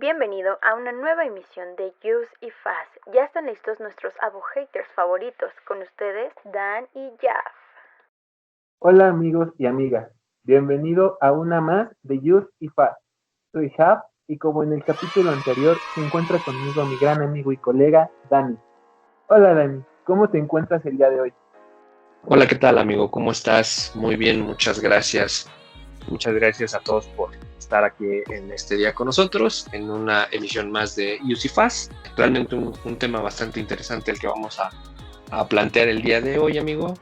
Bienvenido a una nueva emisión de Use y Fast. Ya están listos nuestros abo haters favoritos. Con ustedes, Dan y Jaf. Hola amigos y amigas, bienvenido a una más de Use y Fast. Soy Jaf y como en el capítulo anterior se encuentra conmigo mi gran amigo y colega Dani. Hola Dani, ¿cómo te encuentras el día de hoy? Hola, ¿qué tal, amigo? ¿Cómo estás? Muy bien, muchas gracias. Muchas gracias a todos por estar aquí en este día con nosotros, en una emisión más de UCFAS. Realmente un tema bastante interesante el que vamos a plantear el día de hoy, amigo.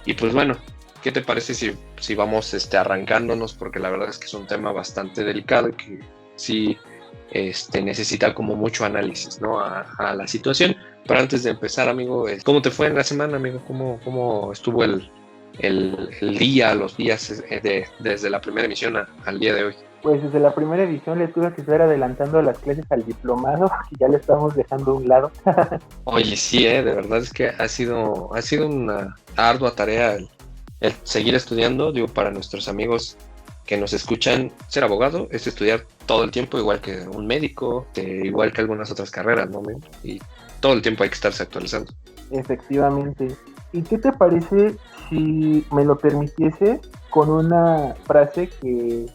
Y pues bueno, ¿qué te parece si vamos arrancándonos? Porque la verdad es que es un tema bastante delicado y que sí necesita como mucho análisis, ¿no? A la situación. Pero antes de empezar, amigo, ¿cómo te fue en la semana, amigo? ¿Cómo estuvo el día, los días desde la primera emisión al día de hoy? Pues desde la primera edición le tuve que estar adelantando las clases al diplomado, que ya le estamos dejando a un lado. Oye, sí, de verdad es que ha sido una ardua tarea el seguir estudiando, digo, para nuestros amigos que nos escuchan, ser abogado es estudiar todo el tiempo, igual que un médico, igual que algunas otras carreras, ¿no? Y todo el tiempo hay que estarse actualizando. Efectivamente. ¿Y qué te parece si me lo permitiese con una frase que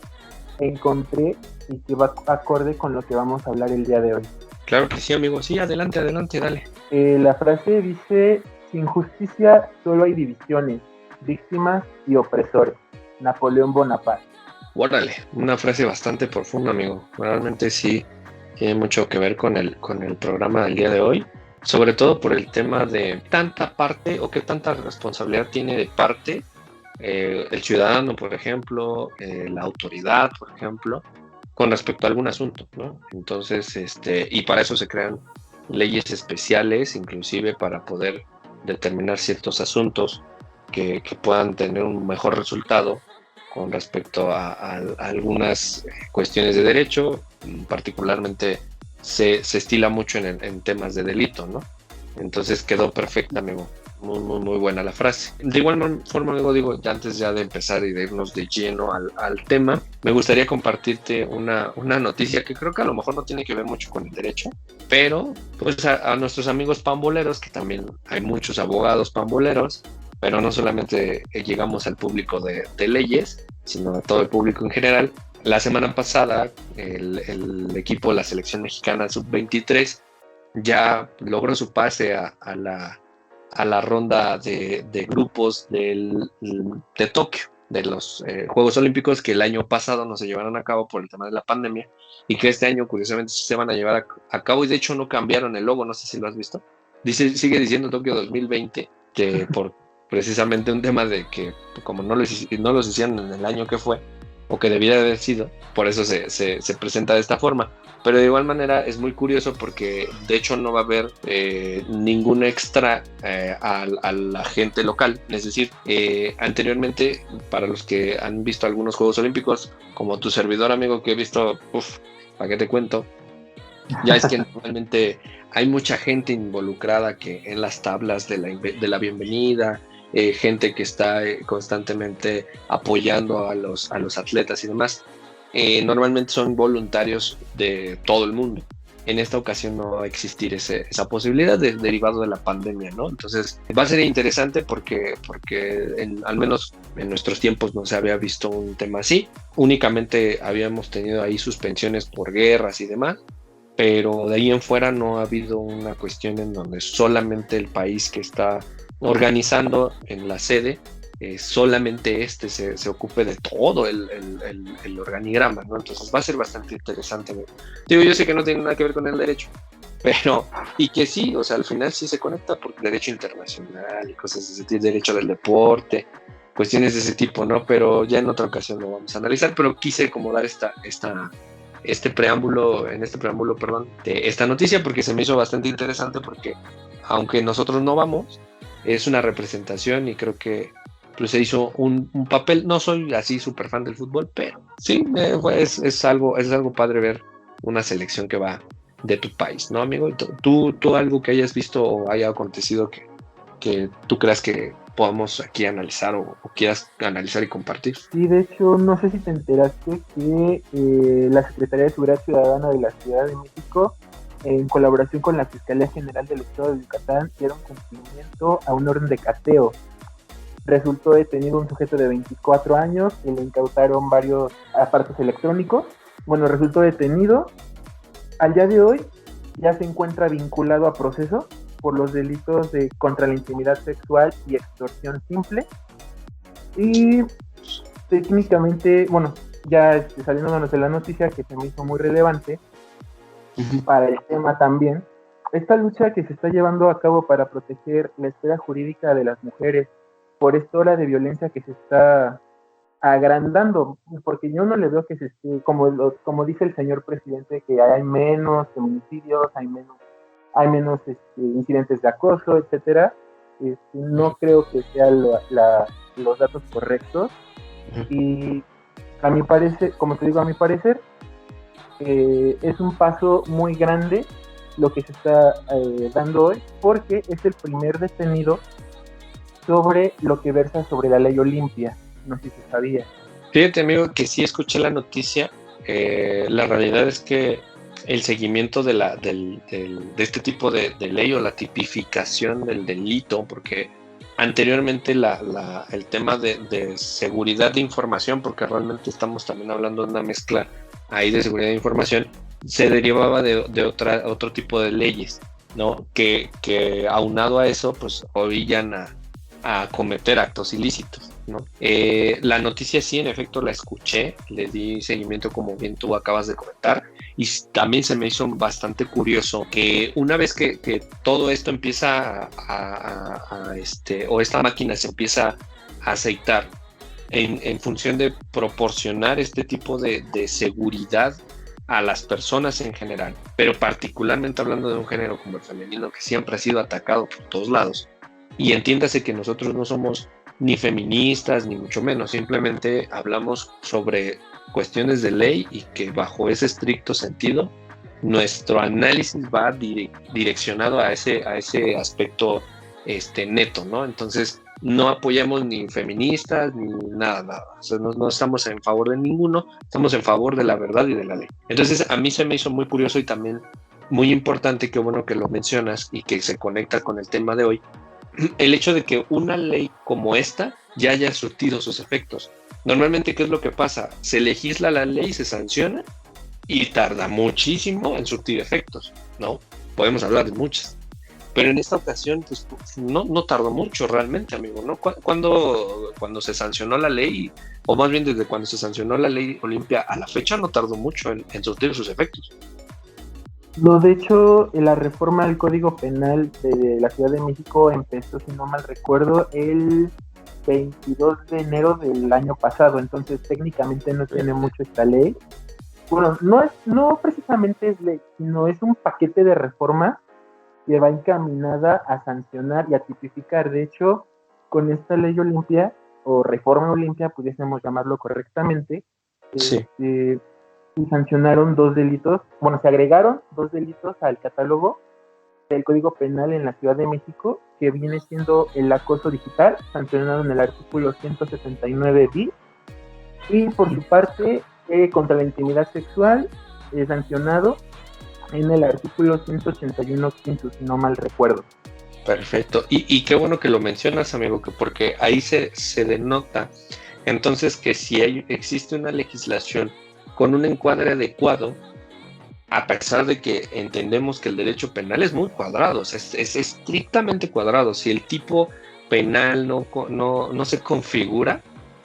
encontré y que va acorde con lo que vamos a hablar el día de hoy? Claro que sí, amigo. Sí, adelante, dale. La frase dice: sin justicia solo hay divisiones, víctimas y opresores. Napoleón Bonaparte. Órale, una frase bastante profunda, amigo. Realmente sí tiene mucho que ver con el programa del día de hoy. Sobre todo por el tema de tanta parte o qué tanta responsabilidad tiene de parte el ciudadano, por ejemplo, la autoridad, por ejemplo, con respecto a algún asunto, ¿no? Entonces, y para eso se crean leyes especiales, inclusive para poder determinar ciertos asuntos que puedan tener un mejor resultado con respecto a algunas cuestiones de derecho, particularmente se estila mucho en temas de delito, ¿no? Entonces quedó perfecta, amigo. Muy buena la frase. De igual forma, amigo, digo, antes ya de empezar y de irnos de lleno al tema, me gustaría compartirte una noticia que creo que a lo mejor no tiene que ver mucho con el derecho, pero pues a nuestros amigos pamboleros, que también hay muchos abogados pamboleros, pero no solamente llegamos al público de leyes, sino a todo el público en general. La semana pasada, el equipo de la selección mexicana sub-23 ya logró su pase a la ronda de grupos de Tokio, de los Juegos Olímpicos que el año pasado no se llevaron a cabo por el tema de la pandemia y que este año curiosamente se van a llevar a cabo, y de hecho no cambiaron el logo, no sé si lo has visto. Sigue diciendo Tokio 2020, que por precisamente un tema de que como no los hicieron en el año que fue o que debiera haber sido, por eso se presenta de esta forma. Pero de igual manera es muy curioso porque de hecho no va a haber ningún extra a la gente local. Es decir, anteriormente, para los que han visto algunos Juegos Olímpicos, como tu servidor, amigo, que he visto, ¿para qué te cuento? Ya es que normalmente hay mucha gente involucrada que en las tablas de la bienvenida, gente que está constantemente apoyando a los atletas y demás. Normalmente son voluntarios de todo el mundo. En esta ocasión no va a existir esa posibilidad derivado de la pandemia, ¿no? Entonces va a ser interesante porque al menos en nuestros tiempos no se había visto un tema así. Únicamente habíamos tenido ahí suspensiones por guerras y demás, pero de ahí en fuera no ha habido una cuestión en donde solamente el país que está organizando en la sede solamente se ocupe de todo el organigrama, ¿no? Entonces va a ser bastante interesante. Digo, yo sé que no tiene nada que ver con el derecho, pero, y que sí, o sea, al final sí se conecta por derecho internacional y cosas de ese tipo, derecho del deporte, cuestiones de ese tipo, ¿no? Pero ya en otra ocasión lo vamos a analizar, pero quise como dar este preámbulo, perdón, de esta noticia porque se me hizo bastante interesante porque aunque nosotros no vamos, es una representación y creo que pues se hizo un papel. No soy así súper fan del fútbol, pero sí, es algo padre ver una selección que va de tu país, ¿no, amigo? ¿Tú algo que hayas visto o haya acontecido que tú creas que podamos aquí analizar o quieras analizar y compartir. Sí, de hecho, no sé si te enteraste que la Secretaría de Seguridad Ciudadana de la Ciudad de México, en colaboración con la Fiscalía General del Estado de Yucatán, dieron cumplimiento a un orden de cateo. Resultó detenido un sujeto de 24 años y le incautaron varios aparatos electrónicos. Bueno, resultó detenido. Al día de hoy ya se encuentra vinculado a proceso por los delitos de contra la intimidad sexual y extorsión simple. Y técnicamente, bueno, ya saliéndonos de la noticia que se me hizo muy relevante para el tema también, esta lucha que se está llevando a cabo para proteger la esfera jurídica de las mujeres por esta ola de violencia que se está agrandando, porque yo no le veo que se esté, como dice el señor presidente, que hay menos feminicidios, hay menos incidentes de acoso, etcétera. No creo que sean los datos correctos, y a mi parecer, como te digo, a mi parecer es un paso muy grande lo que se está dando hoy, porque es el primer detenido sobre lo que versa sobre la ley Olimpia. No sé si se sabía. Fíjate, amigo, que sí escuché la noticia. La realidad es que el seguimiento de este tipo de ley o la tipificación del delito, porque anteriormente el tema de seguridad de información, porque realmente estamos también hablando de una mezcla ahí de seguridad de información, se derivaba de otro tipo de leyes, ¿no? Que aunado a eso, pues orillan a cometer actos ilícitos, ¿no? La noticia sí, en efecto, la escuché, le di seguimiento como bien tú acabas de comentar, y también se me hizo bastante curioso que una vez que todo esto empieza o esta máquina se empieza a aceitar en función de proporcionar este tipo de seguridad a las personas en general, pero particularmente hablando de un género como el femenino, que siempre ha sido atacado por todos lados. Y entiéndase que nosotros no somos ni feministas, ni mucho menos, simplemente hablamos sobre cuestiones de ley y que bajo ese estricto sentido, nuestro análisis va direccionado a ese aspecto neto, ¿no? Entonces, no apoyamos ni feministas, ni nada. O sea, no estamos en favor de ninguno, estamos en favor de la verdad y de la ley. Entonces, a mí se me hizo muy curioso y también muy importante, que bueno que lo mencionas y que se conecta con el tema de hoy, el hecho de que una ley como esta ya haya surtido sus efectos. Normalmente, ¿qué es lo que pasa? Se legisla la ley, se sanciona y tarda muchísimo en surtir efectos, ¿no? Podemos hablar de muchas. Pero en esta ocasión, pues no tardó mucho realmente, amigo, ¿no? Cuando se sancionó la ley, o más bien desde cuando se sancionó la ley Olimpia a la fecha, no tardó mucho en surtir sus efectos. No, de hecho, la reforma al Código Penal de la Ciudad de México empezó, si no mal recuerdo, el 22 de enero del año pasado, entonces técnicamente no tiene mucho esta ley. Bueno, no precisamente es ley, sino es un paquete de reformas que va encaminada a sancionar y a tipificar. De hecho, con esta ley Olimpia, o reforma Olimpia, pudiésemos llamarlo correctamente, sí. Se sancionaron 2 delitos, bueno, se agregaron 2 delitos al catálogo del Código Penal en la Ciudad de México, que viene siendo el acoso digital, sancionado en el artículo 179 bis, y por su parte, contra la intimidad sexual, sancionado en el artículo 181 quinto, si no mal recuerdo. Perfecto, y qué bueno que lo mencionas, amigo, porque ahí se denota entonces que si existe una legislación con un encuadre adecuado, a pesar de que entendemos que el derecho penal es muy cuadrado, o sea, es estrictamente cuadrado. Si el tipo penal no se configura,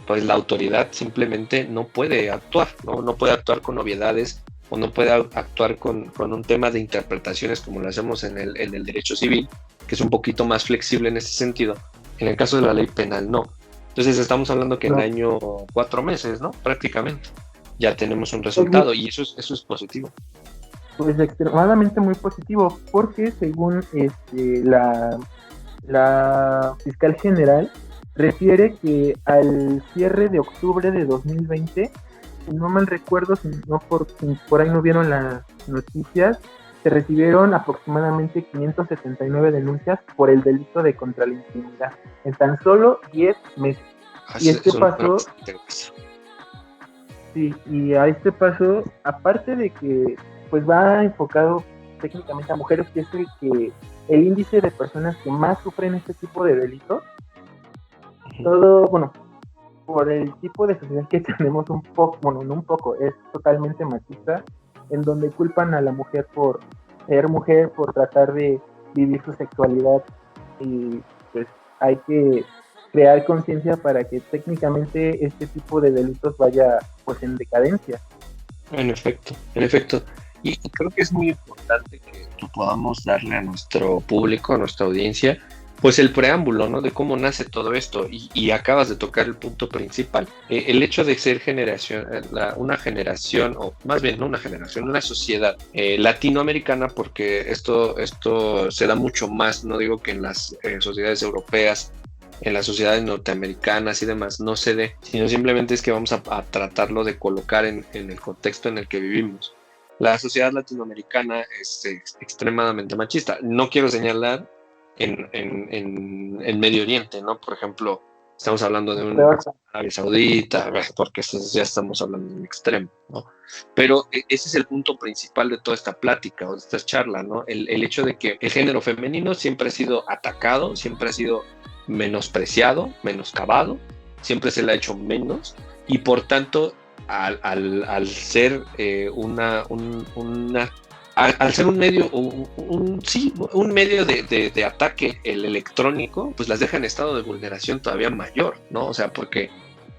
pues la autoridad simplemente no puede actuar, no puede actuar con obviedades, o no puede actuar con un tema de interpretaciones como lo hacemos en el derecho civil, que es un poquito más flexible en ese sentido. En el caso de la ley penal, no. Entonces estamos hablando que en año 4 meses, ¿no? Prácticamente ya tenemos un resultado, y eso es positivo. Pues extremadamente muy positivo, porque según la fiscal general refiere que al cierre de octubre de 2020, si no mal recuerdo, si por ahí no vieron las noticias, se recibieron aproximadamente 579 denuncias por el delito de contra la intimidad en tan solo 10 meses. Y este paso, sí, y a este paso, aparte de que pues va enfocado técnicamente a mujeres, que es el índice de personas que más sufren este tipo de delitos, todo, bueno, por el tipo de sociedad que tenemos un poco, bueno, no un poco, es totalmente machista, en donde culpan a la mujer por ser mujer, por tratar de vivir su sexualidad, y pues hay que crear conciencia para que técnicamente este tipo de delitos vaya pues en decadencia. En efecto. Y creo que es muy importante que podamos darle a nuestro público, a nuestra audiencia, pues el preámbulo, ¿no? De cómo nace todo esto. Y acabas de tocar el punto principal. El hecho de ser una generación, o más bien no una generación, una sociedad latinoamericana, porque esto se da mucho más, no digo que en las sociedades europeas, en las sociedades norteamericanas y demás no se dé, sino simplemente es que vamos a tratarlo de colocar en el contexto en el que vivimos. La sociedad latinoamericana es extremadamente machista. No quiero señalar en Medio Oriente, ¿no? Por ejemplo, estamos hablando de una Arabia Saudita, porque ya estamos hablando de un extremo, ¿no? Pero ese es el punto principal de toda esta plática o de esta charla, ¿no? El hecho de que el género femenino siempre ha sido atacado, siempre ha sido menospreciado, menoscabado, siempre se le ha hecho menos, y por tanto al ser al ser un medio, un medio de ataque, el electrónico, pues las deja en estado de vulneración todavía mayor, ¿no? O sea, porque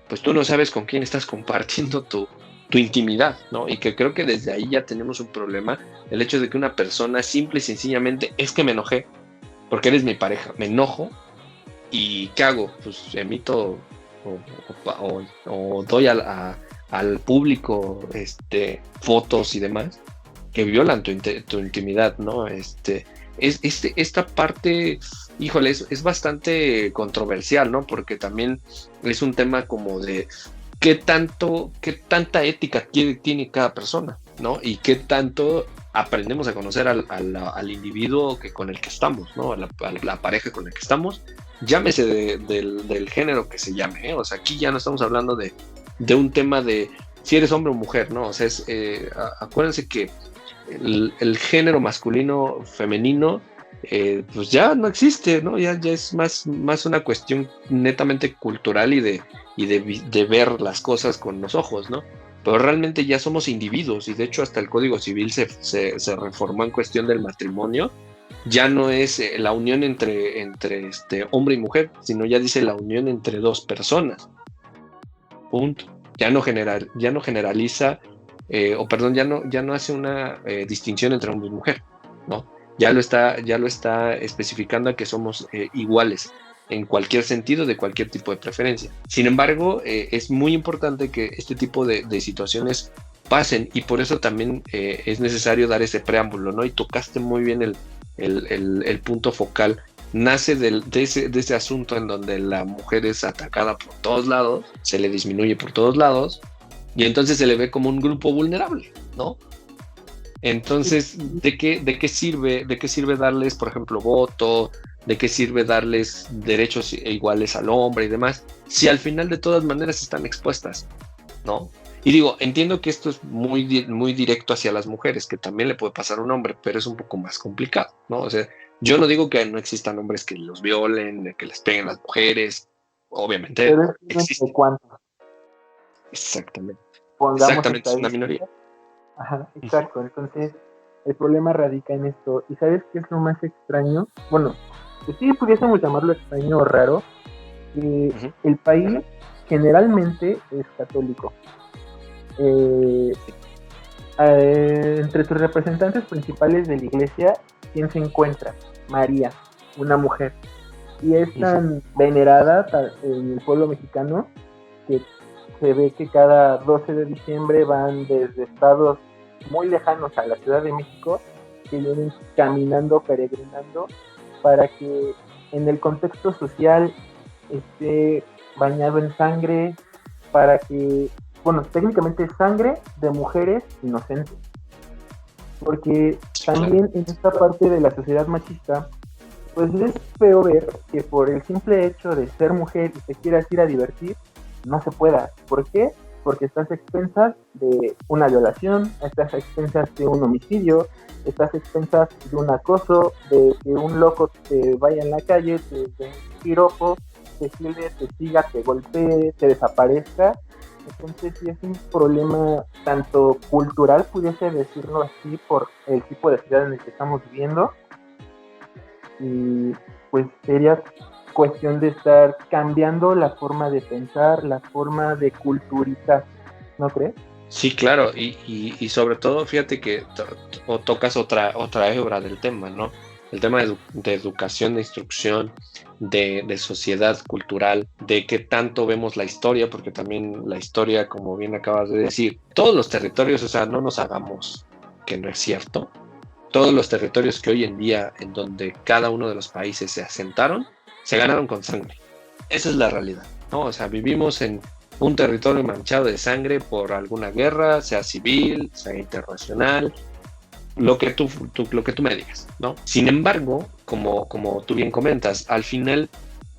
pues tú no sabes con quién estás compartiendo tu intimidad, ¿no? Y que creo que desde ahí ya tenemos un problema, el hecho de que una persona simple y sencillamente, es que me enojé, porque eres mi pareja, me enojo, ¿y qué hago? Pues emito o doy al público fotos y demás que violan tu intimidad, ¿no? Esta parte, híjole, es bastante controversial, ¿no? Porque también es un tema como de qué tanta ética tiene cada persona, ¿no? Y qué tanto aprendemos a conocer al individuo con el que estamos, ¿no? A la pareja con la que estamos, llámese del género que se llame, ¿eh? O sea, aquí ya no estamos hablando de un tema de si eres hombre o mujer, ¿no? O sea, acuérdense que el género masculino, femenino, pues ya no existe, ¿no? Ya es más una cuestión netamente cultural y de ver las cosas con los ojos, ¿no? Pero realmente ya somos individuos, y de hecho hasta el Código Civil se reformó en cuestión del matrimonio. Ya no es la unión entre hombre y mujer, sino ya dice la unión entre dos personas. Punto. Ya no generaliza, ya no hace una distinción entre hombre y mujer, ¿no? Ya lo está especificando a que somos iguales en cualquier sentido, de cualquier tipo de preferencia. Sin embargo, es muy importante que este tipo de situaciones pasen, y por eso también es necesario dar ese preámbulo, ¿no? Y tocaste muy bien el punto focal. Nace de ese asunto en donde la mujer es atacada por todos lados, se le disminuye por todos lados, y entonces se le ve como un grupo vulnerable, ¿no? Entonces, ¿de qué sirve darles, por ejemplo, voto? ¿De qué sirve darles derechos iguales al hombre y demás? Si al final de todas maneras están expuestas, ¿no? Y digo, entiendo que esto es muy, muy directo hacia las mujeres, que también le puede pasar a un hombre, pero es un poco más complicado, ¿no? O sea, yo no digo que no existan hombres que los violen, que les peguen a las mujeres, obviamente pero existe. ¿Cuántos? Exactamente. Pongamos Exactamente, es una minoría. Ajá, exacto. Entonces, el problema radica en esto. ¿Y sabes qué es lo más extraño? Bueno, pues sí pudiésemos llamarlo extraño o raro. El país generalmente es católico. Entre sus representantes principales de la iglesia, ¿quién se encuentra? María, una mujer. Y es tan venerada en el pueblo mexicano que se ve que cada 12 de diciembre van desde estados muy lejanos a la Ciudad de México, que vienen caminando, peregrinando, para que en el contexto social esté bañado en sangre, para que, bueno, técnicamente es sangre de mujeres inocentes. porque Claro. también en esta parte de la sociedad machista, pues es feo ver que por el simple hecho de ser mujer y te quieras ir a divertir, no se pueda. ¿Por qué? Porque estás a expensas de una violación, estás a expensas de un homicidio, estás a expensas de un acoso, de que un loco te vaya en la calle, te dé un piropo, te gire, te siga, te golpee, te desaparezca. Entonces sí es un problema tanto cultural, pudiese decirlo así, por el tipo de ciudad en el que estamos viviendo, y pues sería cuestión de estar cambiando la forma de pensar, la forma de culturizar, ¿no crees? Sí, claro, y sobre todo, fíjate que tocas otra hebra del tema, ¿no? El tema de educación, de instrucción, de sociedad cultural, de qué tanto vemos la historia, porque también la historia, como bien acabas de decir, todos los territorios, o sea, no nos hagamos que no es cierto, todos los territorios que hoy en día, en donde cada uno de los países se asentaron, se ganaron con sangre. Esa es la realidad, ¿no? O sea, vivimos en un territorio manchado de sangre por alguna guerra, sea civil, sea internacional, lo que tú me digas, ¿no? Sin embargo, como tú bien comentas, al final,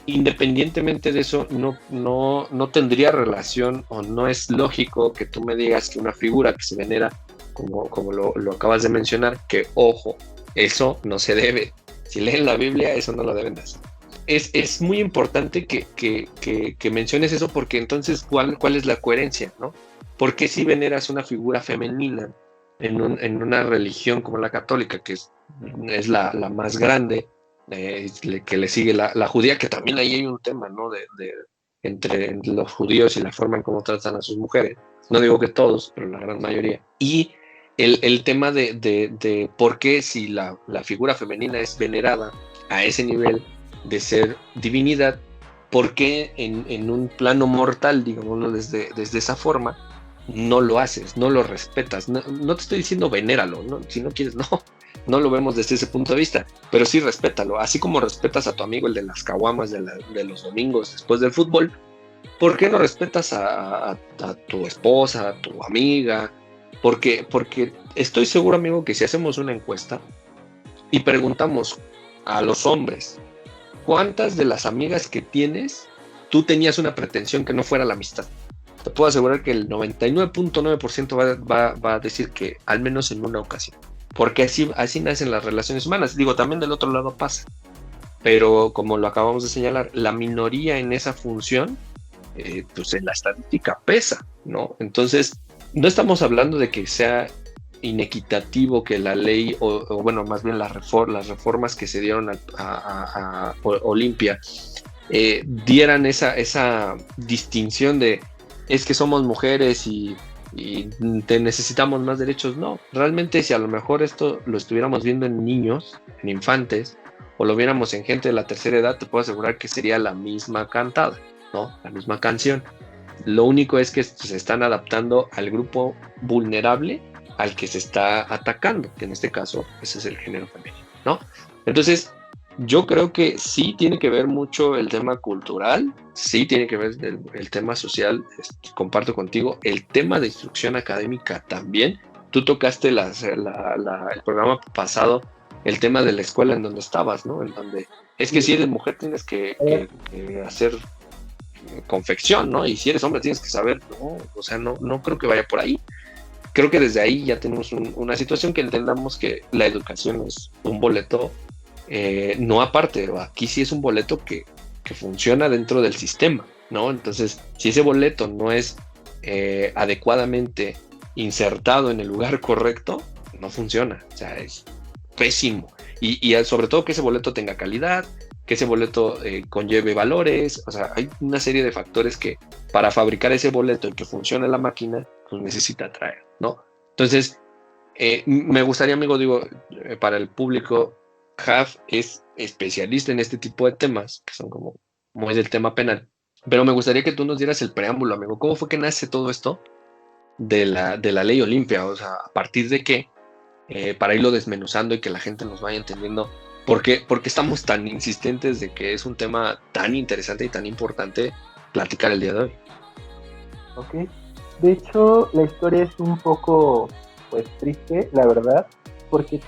independientemente de eso, no tendría relación o no es lógico que tú me digas que una figura que se venera, como lo acabas de mencionar, que ojo, eso no se debe. Si leen la Biblia, eso no lo deben de hacer. Es muy importante que menciones eso, porque entonces, ¿cuál es la coherencia, no? ¿Por qué si veneras una figura femenina en una religión como la católica, que es la más grande, que le sigue la judía, que también ahí hay un tema, ¿no? Entre los judíos y la forma en cómo tratan a sus mujeres? No digo que todos, pero la gran mayoría. Y el tema de por qué si la figura femenina es venerada a ese nivel de ser divinidad, ¿por qué en un plano mortal, digámoslo desde esa forma, no lo haces, no lo respetas? No te estoy diciendo venéralo, ¿no? Si no quieres, no lo vemos desde ese punto de vista, pero sí respétalo, así como respetas a tu amigo, el de las caguamas de los domingos después del fútbol. ¿Por qué no respetas a tu esposa, a tu amiga? Porque estoy seguro, amigo, que si hacemos una encuesta y preguntamos a los hombres, ¿cuántas de las amigas que tienes tú tenías una pretensión que no fuera la amistad? Te puedo asegurar que el 99.9% va a decir que al menos en una ocasión. Porque así nacen las relaciones humanas. Digo, también del otro lado pasa. Pero como lo acabamos de señalar, la minoría en esa función, pues en la estadística pesa, ¿no? Entonces, no estamos hablando de que sea inequitativo que la ley, o bueno, más bien las reformas que se dieron a Olimpia, dieran esa distinción de es que somos mujeres y te necesitamos más derechos. No, realmente si a lo mejor esto lo estuviéramos viendo en niños, en infantes, o lo viéramos en gente de la tercera edad, te puedo asegurar que sería la misma cantada, ¿no? La misma canción. Lo único es que se están adaptando al grupo vulnerable al que se está atacando, que en este caso ese es el género femenino, ¿no? Entonces, yo creo que sí tiene que ver mucho el tema cultural, sí tiene que ver el tema social, comparto contigo, el tema de instrucción académica también. Tú tocaste el programa pasado, el tema de la escuela en donde estabas, ¿no? En donde es que si eres mujer tienes que hacer confección, ¿no? Y si eres hombre tienes que saber, ¿no? O sea, no creo que vaya por ahí. Creo que desde ahí ya tenemos una situación que entendamos que la educación es un boleto, no aparte, aquí sí es un boleto que funciona dentro del sistema, ¿no? Entonces, si ese boleto no es adecuadamente insertado en el lugar correcto, no funciona, o sea, es pésimo. Y sobre todo que ese boleto tenga calidad, que ese boleto conlleve valores, o sea, hay una serie de factores que para fabricar ese boleto y que funcione la máquina, pues necesita traer, ¿no? Entonces, me gustaría, amigo, digo, para el público, Jaf es especialista en este tipo de temas, que son como muy del tema penal, pero me gustaría que tú nos dieras el preámbulo, amigo. ¿Cómo fue que nace todo esto de la ley Olimpia? O sea, ¿a partir de qué? Para irlo desmenuzando y que la gente nos vaya entendiendo por qué estamos tan insistentes de que es un tema tan interesante y tan importante platicar el día de hoy. Ok. De hecho, la historia es un poco, pues, triste, la verdad. porque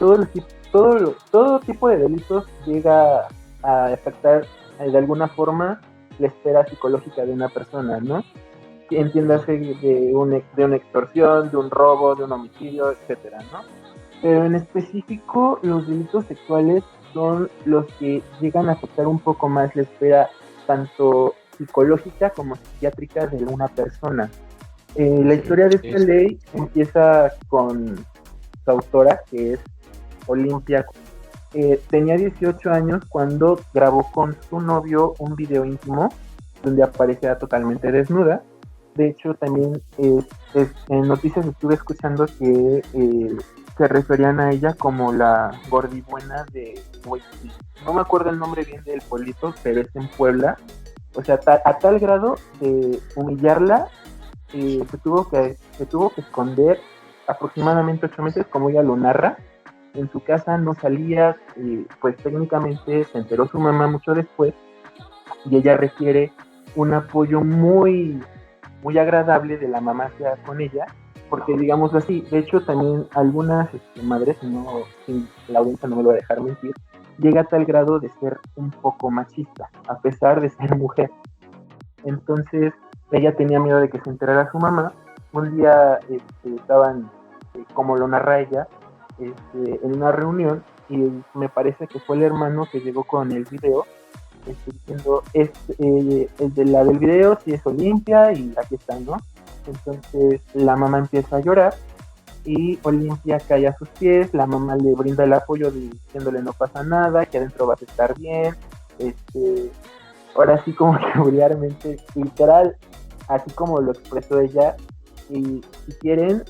todo tipo de delitos llega a afectar de alguna forma la esfera psicológica de una persona, ¿no? Entiéndase de una extorsión, de un robo, de un homicidio, etcétera, ¿no? Pero en específico, los delitos sexuales son los que llegan a afectar un poco más la esfera tanto psicológica como psiquiátrica de una persona. La historia de esta ley empieza con su autora, que es Olimpia. Tenía 18 años cuando grabó con su novio un video íntimo donde aparecía totalmente desnuda. De hecho, también en noticias estuve escuchando que se referían a ella como la gordibuena de Huixquilucan. No me acuerdo el nombre bien del pueblito, pero es en Puebla. O sea, a tal grado de humillarla, se tuvo que esconder aproximadamente 8 meses, como ella lo narra. En su casa no salía, pues técnicamente se enteró su mamá mucho después, y ella requiere un apoyo muy agradable de la mamá que da con ella, porque digamos así, de hecho también algunas madres, si la audiencia no me lo va a dejar mentir, llega a tal grado de ser un poco machista, a pesar de ser mujer. Entonces ella tenía miedo de que se enterara su mamá. Un día estaban, como lo narra ella, en una reunión, y me parece que fue el hermano que llegó con el video, diciendo, el de la del video sí es Olimpia y aquí está, ¿no? Entonces la mamá empieza a llorar y Olimpia cae a sus pies, la mamá le brinda el apoyo diciéndole no pasa nada, que adentro vas a estar bien, ahora sí como que vulgarmente, literal, así como lo expresó ella. Y si quieren,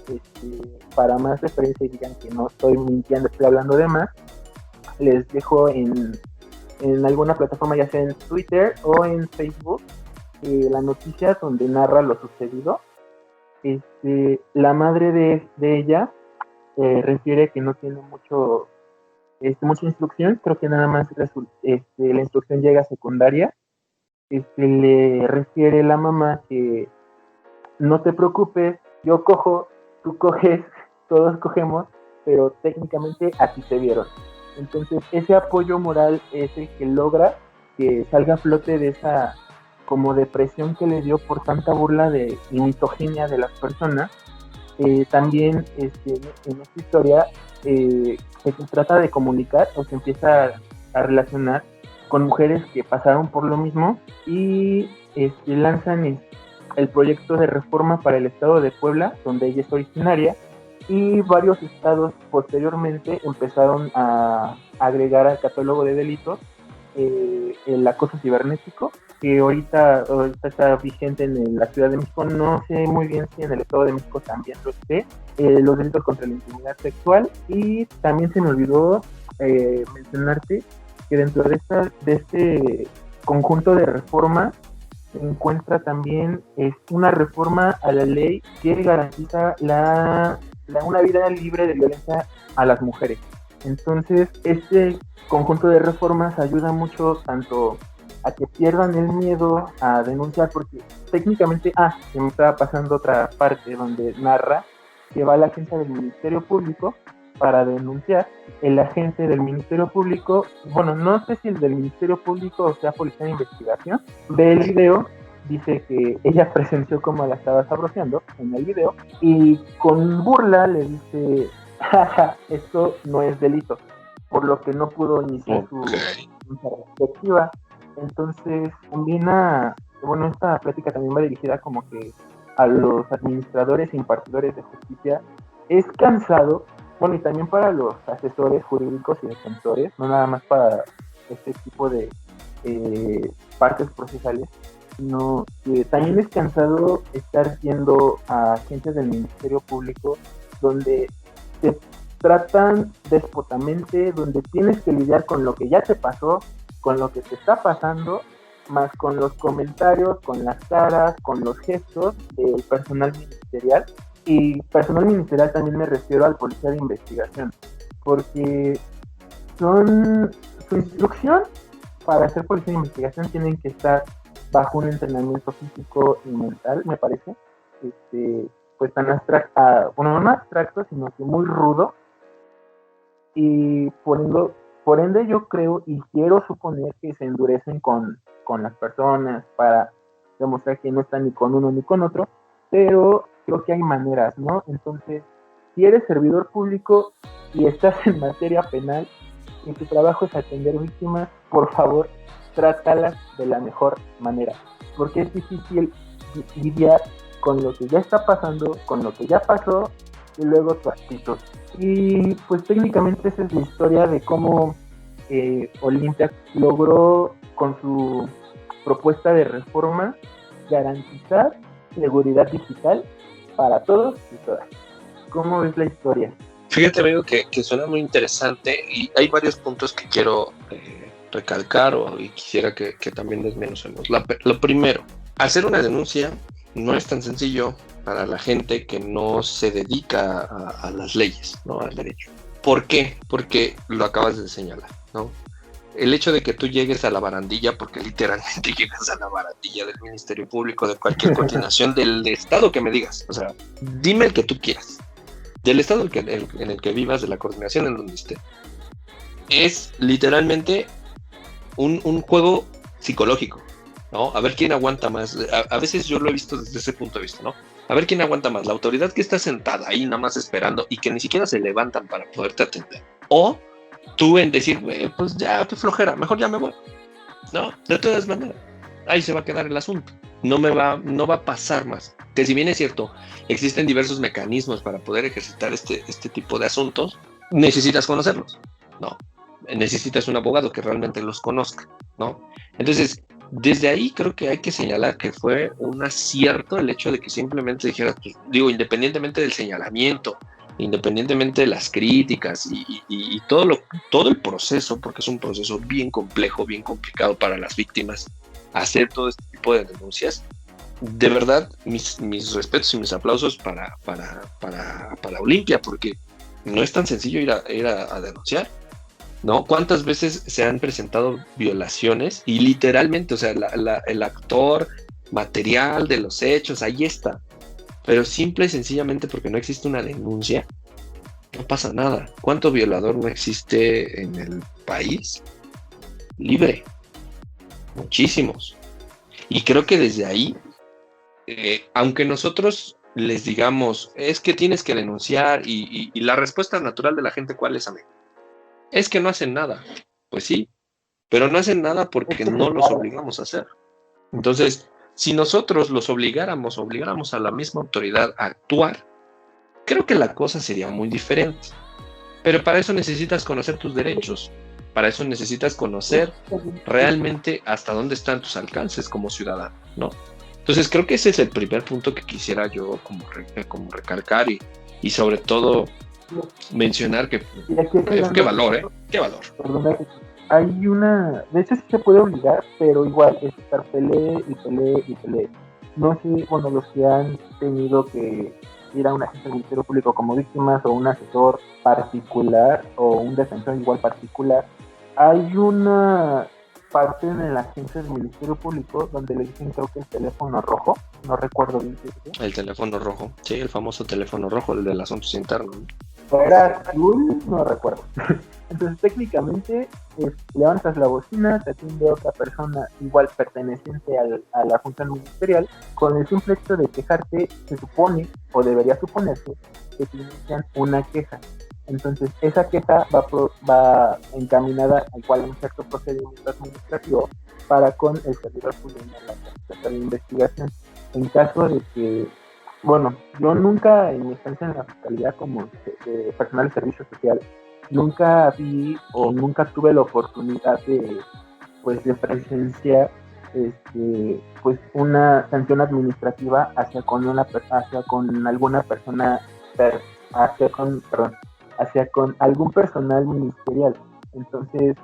para más referencia y digan que no estoy mintiendo, estoy hablando de más, les dejo en alguna plataforma, ya sea en Twitter o en Facebook, la noticia donde narra lo sucedido. La madre de ella refiere que no tiene mucha instrucción, creo que nada más la instrucción llega a secundaria. Le refiere la mamá que no te preocupes, yo cojo, tú coges, todos cogemos, pero técnicamente así te vieron. Entonces ese apoyo moral es el que logra que salga a flote de esa como depresión que le dio por tanta burla y misoginia de las personas. También en esta historia se trata de comunicar o se empieza a relacionar con mujeres que pasaron por lo mismo y lanzan el proyecto de reforma para el estado de Puebla, donde ella es originaria, y varios estados posteriormente empezaron a agregar al catálogo de delitos el acoso cibernético, que ahorita está vigente en la Ciudad de México. No sé muy bien si en el Estado de México también lo esté, los delitos contra la intimidad sexual. Y también se me olvidó mencionarte que dentro de este conjunto de reformas se encuentra también una reforma a la ley que garantiza una vida libre de violencia a las mujeres. Entonces, este conjunto de reformas ayuda mucho tanto a que pierdan el miedo a denunciar, porque técnicamente, se me estaba pasando otra parte donde narra que va a la agencia del Ministerio Público para denunciar. El agente del Ministerio Público, bueno, no sé si el del Ministerio Público o sea Policía de Investigación, ve el video, dice que ella presenció cómo la estaba sabroseando en el video y con burla le dice, jaja, esto no es delito, por lo que no pudo iniciar su respectiva. Entonces esta plática también va dirigida como que a los administradores e impartidores de justicia. Es cansado, y también para los asesores jurídicos y defensores, no nada más para este tipo de partes procesales, sino que también es cansado estar yendo a agencias del Ministerio Público donde te tratan déspotamente, donde tienes que lidiar con lo que ya te pasó, con lo que te está pasando, más con los comentarios, con las caras, con los gestos del personal ministerial. Y personal ministerial también me refiero al policía de investigación, porque su instrucción para ser policía de investigación tienen que estar bajo un entrenamiento físico y mental, me parece, pues tan abstracto, no abstracto, sino que muy rudo, y por ende yo creo y quiero suponer que se endurecen con las personas para demostrar que no están ni con uno ni con otro, pero creo que hay maneras, ¿no? Entonces, si eres servidor público y estás en materia penal y tu trabajo es atender víctimas, por favor, trátalas de la mejor manera, porque es difícil lidiar con lo que ya está pasando, con lo que ya pasó y luego tu actitud. Y pues técnicamente esa es la historia de cómo Olimpia logró con su propuesta de reforma garantizar seguridad digital para todos y todas. ¿Cómo ves la historia? Fíjate, amigo, que suena muy interesante y hay varios puntos que quiero recalcar y quisiera que también desmenuzemos. Lo primero, hacer una denuncia no es tan sencillo para la gente que no se dedica a las leyes, ¿no? Al derecho. ¿Por qué? Porque lo acabas de señalar, ¿no? El hecho de que tú llegues a la barandilla, porque literalmente llegas a la barandilla del Ministerio Público, de cualquier coordinación del estado que me digas, o sea, dime el que tú quieras, del estado en el que vivas, de la coordinación en donde esté, es literalmente un juego psicológico, ¿no? A ver quién aguanta más. A veces yo lo he visto desde ese punto de vista, ¿no? A ver quién aguanta más, la autoridad que está sentada ahí nada más esperando y que ni siquiera se levantan para poderte atender, o tú en decir, pues ya, qué flojera, mejor ya me voy, ¿no? De todas maneras, ahí se va a quedar el asunto, no va a pasar más, que si bien es cierto, existen diversos mecanismos para poder ejercitar este tipo de asuntos, necesitas conocerlos, ¿no? Necesitas un abogado que realmente los conozca, ¿no? Entonces, desde ahí creo que hay que señalar que fue un acierto el hecho de que simplemente dijeras, pues, digo, independientemente del señalamiento, independientemente de las críticas y todo el proceso, porque es un proceso bien complejo, bien complicado para las víctimas, hacer todo este tipo de denuncias, de verdad, mis respetos y mis aplausos para Olimpia, porque no es tan sencillo ir a denunciar, ¿no? ¿Cuántas veces se han presentado violaciones? Y literalmente, o sea, el actor material de los hechos, ahí está. Pero simple y sencillamente porque no existe una denuncia, no pasa nada. ¿Cuánto violador no existe en el país? Libre. Muchísimos. Y creo que desde ahí, aunque nosotros les digamos, es que tienes que denunciar y la respuesta natural de la gente, ¿cuál es, amigo? Es que no hacen nada. Pues sí, pero no hacen nada porque no los obligamos a hacer. Entonces, si nosotros obligáramos a la misma autoridad a actuar, creo que la cosa sería muy diferente. Pero para eso necesitas conocer tus derechos, para eso necesitas conocer realmente hasta dónde están tus alcances como ciudadano, ¿no? Entonces creo que ese es el primer punto que quisiera yo como recalcar y sobre todo mencionar que qué valor, qué valor. Hay una, de hecho sí se puede obligar, pero igual es estar pelee. No sé, bueno, los que han tenido que ir a un agente del Ministerio Público como víctimas o un asesor particular o un defensor igual particular, hay una parte en la agencia del Ministerio Público donde le dicen, creo que el teléfono rojo, no recuerdo bien qué es. El teléfono rojo, sí, el famoso teléfono rojo, el de los asuntos internos. Era azul, no recuerdo. Entonces técnicamente levantas la bocina, te atiende otra persona igual perteneciente a la función ministerial, con el simple hecho de quejarte se supone, o debería suponerse, que te inician una queja. Entonces esa queja va encaminada al cual un cierto procedimiento administrativo para con el servidor público de la investigación. En caso de que, bueno, yo nunca en mi estancia en la fiscalía como de personal de servicio social, nunca vi o nunca tuve la oportunidad de presenciar pues una sanción administrativa hacia con alguna persona, hacia con algún personal ministerial. Entonces,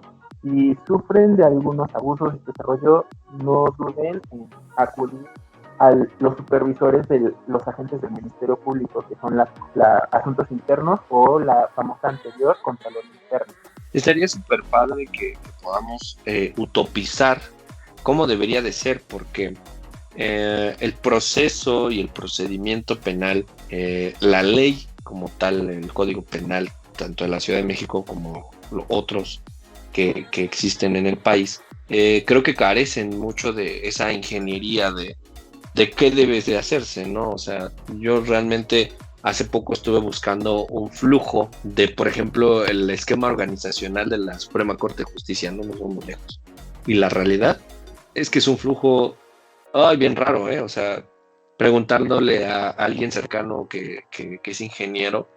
si sufren de algunos abusos y desarrollo, no duden en acudir a los supervisores de los agentes del Ministerio Público, que son asuntos internos o la famosa anterior Contraloría Interna. Estaría súper padre que podamos utopizar cómo debería de ser, porque el proceso y el procedimiento penal, la ley como tal, el Código Penal, tanto en la Ciudad de México como otros que existen en el país, creo que carecen mucho de esa ingeniería de qué debes de hacerse, ¿no? O sea, yo realmente hace poco estuve buscando un flujo de, por ejemplo, el esquema organizacional de la Suprema Corte de Justicia, no nos vamos muy lejos. Y la realidad es que es un flujo, bien raro, ¿eh? O sea, preguntándole a alguien cercano que es ingeniero,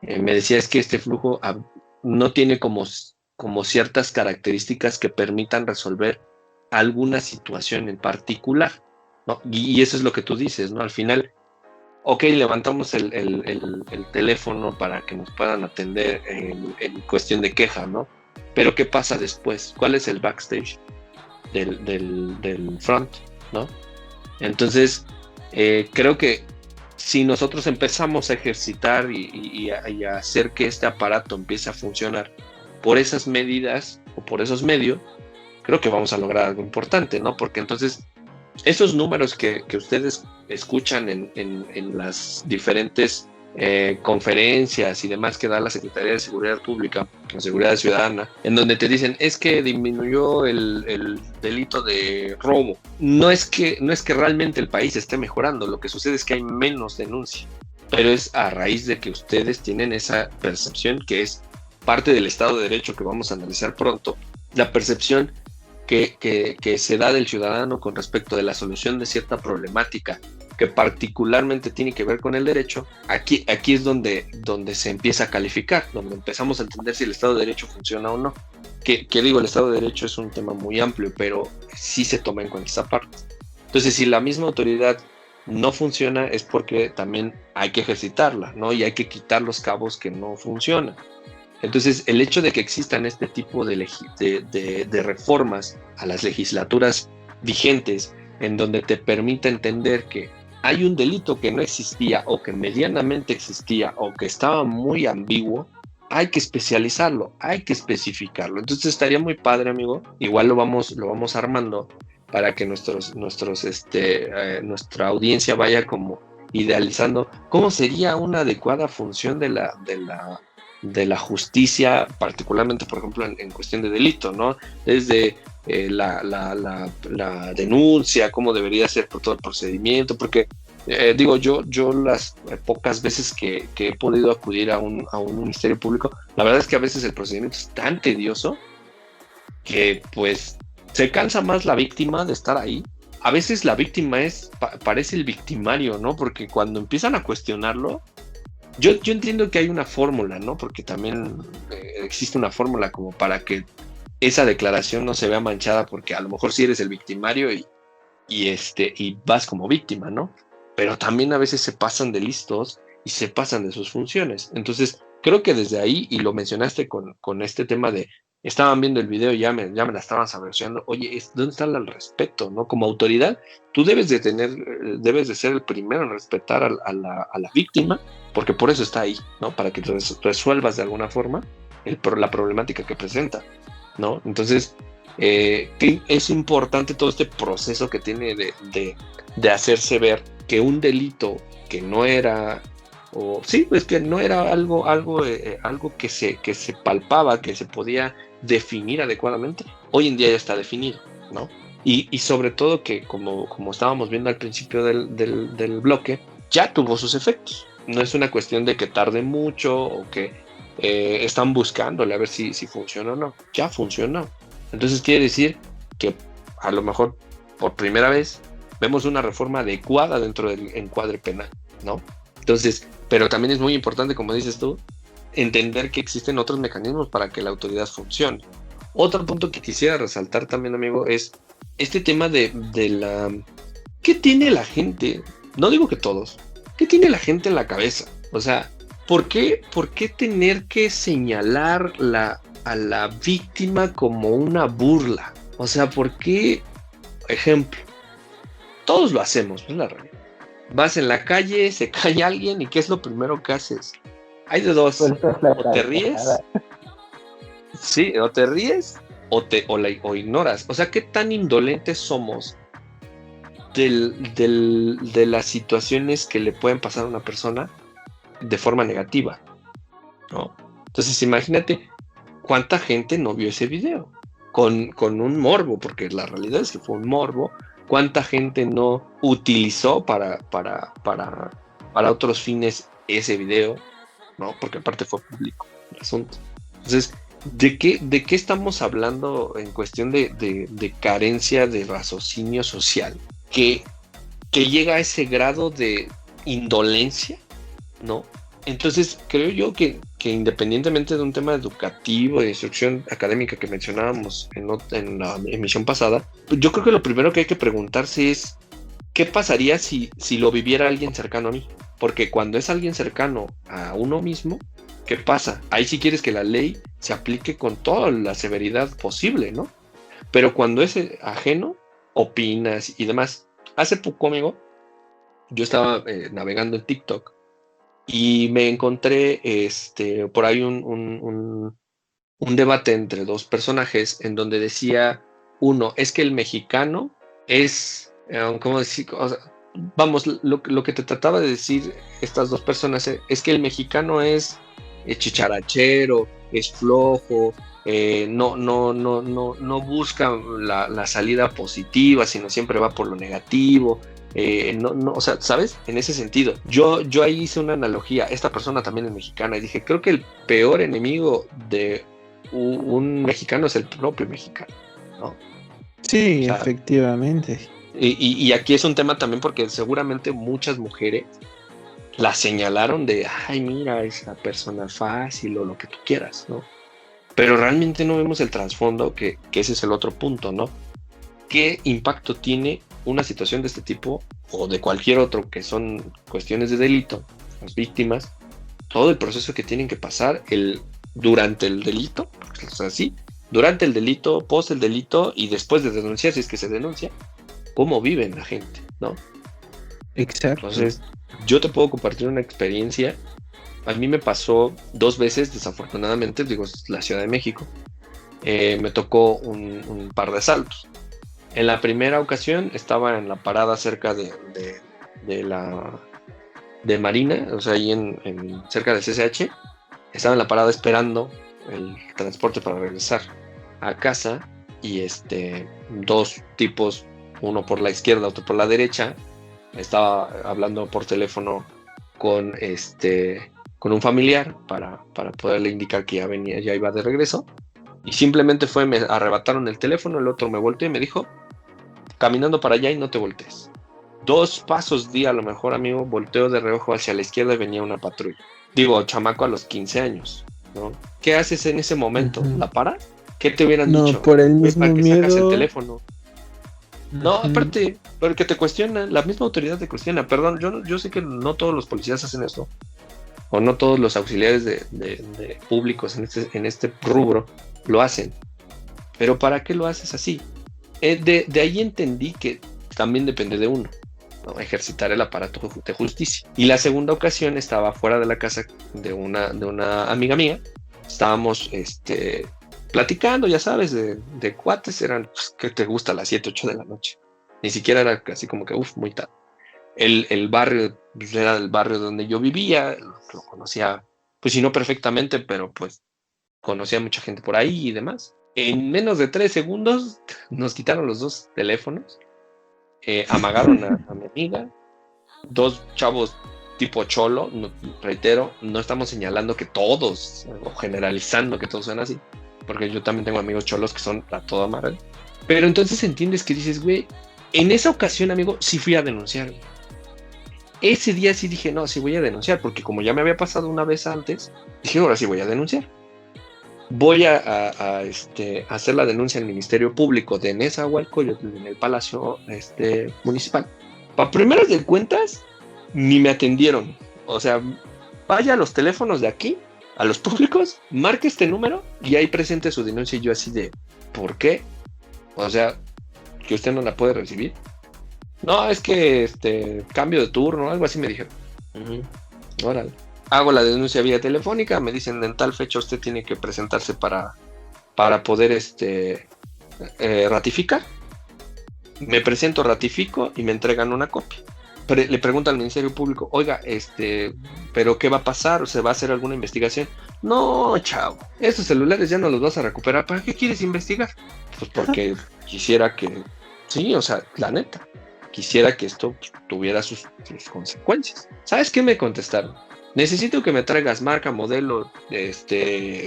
me decía es que este flujo no tiene como ciertas características que permitan resolver alguna situación en particular, ¿no? Y eso es lo que tú dices, ¿no? Al final, ok, levantamos el teléfono para que nos puedan atender en cuestión de queja, ¿no? Pero ¿qué pasa después? ¿Cuál es el backstage del front, ¿no? Entonces, creo que si nosotros empezamos a ejercitar y a hacer que este aparato empiece a funcionar por esas medidas o por esos medios, creo que vamos a lograr algo importante, ¿no? Porque entonces esos números que ustedes escuchan en las diferentes conferencias y demás que da la Secretaría de Seguridad Pública o Seguridad Ciudadana, en donde te dicen es que disminuyó el delito de robo. No es que realmente el país esté mejorando, lo que sucede es que hay menos denuncias, pero es a raíz de que ustedes tienen esa percepción que es parte del Estado de Derecho que vamos a analizar pronto, la percepción que se da del ciudadano con respecto de la solución de cierta problemática que particularmente tiene que ver con el derecho. Aquí es donde se empieza a calificar, donde empezamos a entender si el Estado de Derecho funciona o no. Que digo, el Estado de Derecho es un tema muy amplio, pero sí se toma en cuenta esa parte. Entonces, si la misma autoridad no funciona, es porque también hay que ejercitarla, ¿no? Y hay que quitar los cabos que no funcionan. Entonces, el hecho de que existan este tipo de reformas a las legislaturas vigentes, en donde te permita entender que hay un delito que no existía o que medianamente existía o que estaba muy ambiguo, hay que especializarlo, hay que especificarlo. Entonces estaría muy padre, amigo. Igual lo vamos armando para que nuestra audiencia vaya como idealizando cómo sería una adecuada función de la justicia, particularmente, por ejemplo, en cuestión de delito, ¿no? Desde la denuncia, cómo debería ser por todo el procedimiento, porque yo las pocas veces que he podido acudir a un ministerio público, la verdad es que a veces el procedimiento es tan tedioso que pues se cansa más la víctima de estar ahí. A veces la víctima parece el victimario, ¿no? Porque cuando empiezan a cuestionarlo, yo entiendo que hay una fórmula, ¿no? Porque también existe una fórmula como para que esa declaración no se vea manchada, porque a lo mejor sí eres el victimario y vas como víctima, ¿no? Pero también a veces se pasan de listos y se pasan de sus funciones. Entonces, creo que desde ahí, y lo mencionaste con este tema de, estaban viendo el video y ya me la estaban saboreando, oye, ¿dónde está el respeto, no? Como autoridad, tú debes de ser el primero en respetar a la víctima, porque por eso está ahí, ¿no? Para que resuelvas de alguna forma la problemática que presenta, ¿no? Entonces, es importante todo este proceso que tiene de hacerse ver que un delito que no era, o sí, pues que no era algo que se palpaba, que se podía definir adecuadamente, hoy en día ya está definido, ¿no? Y sobre todo que como estábamos viendo al principio del bloque, ya tuvo sus efectos. No es una cuestión de que tarde mucho o que están buscándole a ver si funciona o no. Ya funcionó. Entonces quiere decir que a lo mejor por primera vez vemos una reforma adecuada dentro del encuadre penal, ¿no? Entonces, pero también es muy importante, como dices tú, entender que existen otros mecanismos para que la autoridad funcione. Otro punto que quisiera resaltar también, amigo, es este tema de la... ¿Qué tiene la gente? No digo que todos. ¿Qué tiene la gente en la cabeza? O sea, ¿por qué tener que señalar a la víctima como una burla? O sea, ¿por qué? Ejemplo, todos lo hacemos, es la realidad. Vas en la calle, se cae alguien y ¿qué es lo primero que haces? Hay de dos, o te ríes, sí, o te ríes o ignoras. O sea, ¿qué tan indolentes somos de las situaciones que le pueden pasar a una persona de forma negativa, ¿no? Entonces imagínate cuánta gente no vio ese video con un morbo, porque la realidad es que fue un morbo. Cuánta gente no utilizó para otros fines ese video, ¿no? Porque aparte fue público el asunto. Entonces, ¿de qué estamos hablando en cuestión de carencia de raciocinio social? Que llega a ese grado de indolencia, ¿no? Entonces, creo yo que independientemente de un tema educativo, de instrucción académica que mencionábamos en la emisión pasada, yo creo que lo primero que hay que preguntarse es, ¿qué pasaría si lo viviera alguien cercano a mí? Porque cuando es alguien cercano a uno mismo, ¿qué pasa? Ahí sí quieres que la ley se aplique con toda la severidad posible, ¿no? Pero cuando es ajeno, opinas y demás. Hace poco, amigo, yo estaba navegando en TikTok y me encontré por ahí un debate entre dos personajes en donde decía uno, es que el mexicano es, ¿cómo decir? O sea, vamos, lo que te trataba de decir estas dos personas es que el mexicano es chicharachero, es flojo, no busca la salida positiva, sino siempre va por lo negativo. O sea, ¿sabes? En ese sentido, yo ahí hice una analogía. Esta persona también es mexicana y dije, creo que el peor enemigo de un mexicano es el propio mexicano, ¿no? Sí, O sea, efectivamente. Y aquí es un tema también porque seguramente muchas mujeres la señalaron de, ay, mira, esa persona fácil o lo que tú quieras, ¿no? Pero realmente no vemos el trasfondo, que ese es el otro punto, ¿no? ¿Qué impacto tiene una situación de este tipo o de cualquier otro que son cuestiones de delito, las víctimas, todo el proceso que tienen que pasar durante el delito, o sea, sí, durante el delito, post el delito y después de denunciar, si es que se denuncia, cómo viven la gente, ¿no? Exacto. Entonces, yo te puedo compartir una experiencia. A mí me pasó 2 veces, desafortunadamente, digo, es la Ciudad de México. Me tocó un par de asaltos. En la primera ocasión estaba en la parada cerca de Marina, o sea, ahí cerca del CCH. Estaba en la parada esperando el transporte para regresar a casa y 2 tipos, uno por la izquierda, otro por la derecha. Estaba hablando por teléfono con un familiar para poderle indicar que ya iba de regreso. Y simplemente me arrebataron el teléfono, el otro me volteó y me dijo, caminando para allá y no te voltees. 2 pasos di a lo mejor, amigo, volteo de reojo hacia la izquierda y venía una patrulla. Digo, chamaco a los 15 años, ¿no? ¿Qué haces en ese momento? Uh-huh. ¿La paras? ¿Qué te hubieran no, dicho? Por el mismo ¿Para qué miedo sacas el teléfono? Uh-huh. No, aparte, porque te cuestionan, la misma autoridad te cuestiona. Perdón, yo sé que no todos los policías hacen esto, o no todos los auxiliares de públicos en este rubro lo hacen. Pero ¿para qué lo haces así? De ahí entendí que también depende de uno, ¿no? Ejercitar el aparato de justicia. Y la segunda ocasión estaba fuera de la casa de una amiga mía. Estábamos platicando, ya sabes, de cuates. Eran, ¿qué te gusta? A las 7, 8 de la noche. Ni siquiera era así como que, muy tarde. El barrio pues, era el barrio donde yo vivía. Lo conocía, pues si no perfectamente, pero pues conocía a mucha gente por ahí y demás. En menos de 3 segundos nos quitaron los 2 teléfonos, amagaron a mi amiga, 2 chavos tipo cholo, reitero, no estamos señalando que todos, o generalizando que todos sean así, porque yo también tengo amigos cholos que son a toda madre, pero entonces entiendes que dices, güey, en esa ocasión, amigo, sí fui a denunciar. Ese día sí dije, no, sí voy a denunciar, porque como ya me había pasado una vez antes, dije, ahora sí voy a denunciar. Voy a hacer la denuncia al Ministerio Público de Nezahualcóyotl en el Palacio Municipal. Para primeras de cuentas, ni me atendieron. O sea, vaya a los teléfonos de aquí, a los públicos, marque este número y ahí presente su denuncia. Y yo así de, ¿por qué? O sea, que usted no la puede recibir. No, es que cambio de turno, algo así me dijeron. Órale. Hago la denuncia vía telefónica, me dicen en tal fecha usted tiene que presentarse para poder ratificar. Me presento, ratifico y me entregan una copia. le pregunta al Ministerio Público, oiga, ¿pero qué va a pasar? ¿Se va a hacer alguna investigación? No, chavo, esos celulares ya no los vas a recuperar. ¿Para qué quieres investigar? Pues porque quisiera que, sí, o sea, la neta, quisiera que esto tuviera sus consecuencias. ¿Sabes qué me contestaron? Necesito que me traigas marca, modelo,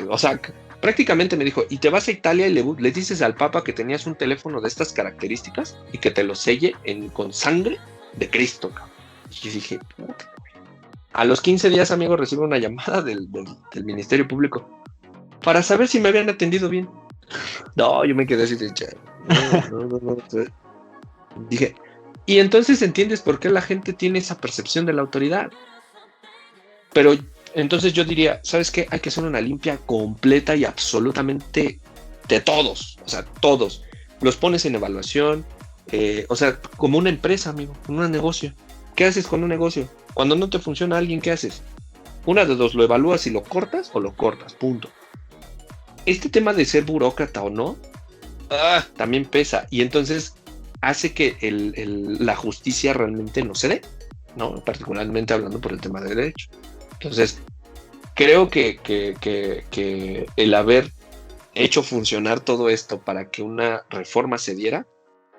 o sea, prácticamente me dijo, y te vas a Italia y le dices al Papa que tenías un teléfono de estas características y que te lo selle con sangre de Cristo, cabrón. Y yo dije, puta. A los 15 días, amigo, recibo una llamada del Ministerio Público para saber si me habían atendido bien. No, yo me quedé así de no. Dije, y entonces entiendes por qué la gente tiene esa percepción de la autoridad. Pero entonces yo diría, ¿sabes qué? Hay que hacer una limpia completa y absolutamente de todos. O sea, todos. Los pones en evaluación. O sea, como una empresa, amigo, como un negocio. ¿Qué haces con un negocio? Cuando no te funciona alguien, ¿qué haces? Una de dos, lo evalúas y lo cortas o lo cortas, punto. Este tema de ser burócrata o no, también pesa. Y entonces hace que la justicia realmente no se dé, ¿no? Particularmente hablando por el tema de derecho. Entonces, creo que el haber hecho funcionar todo esto para que una reforma se diera,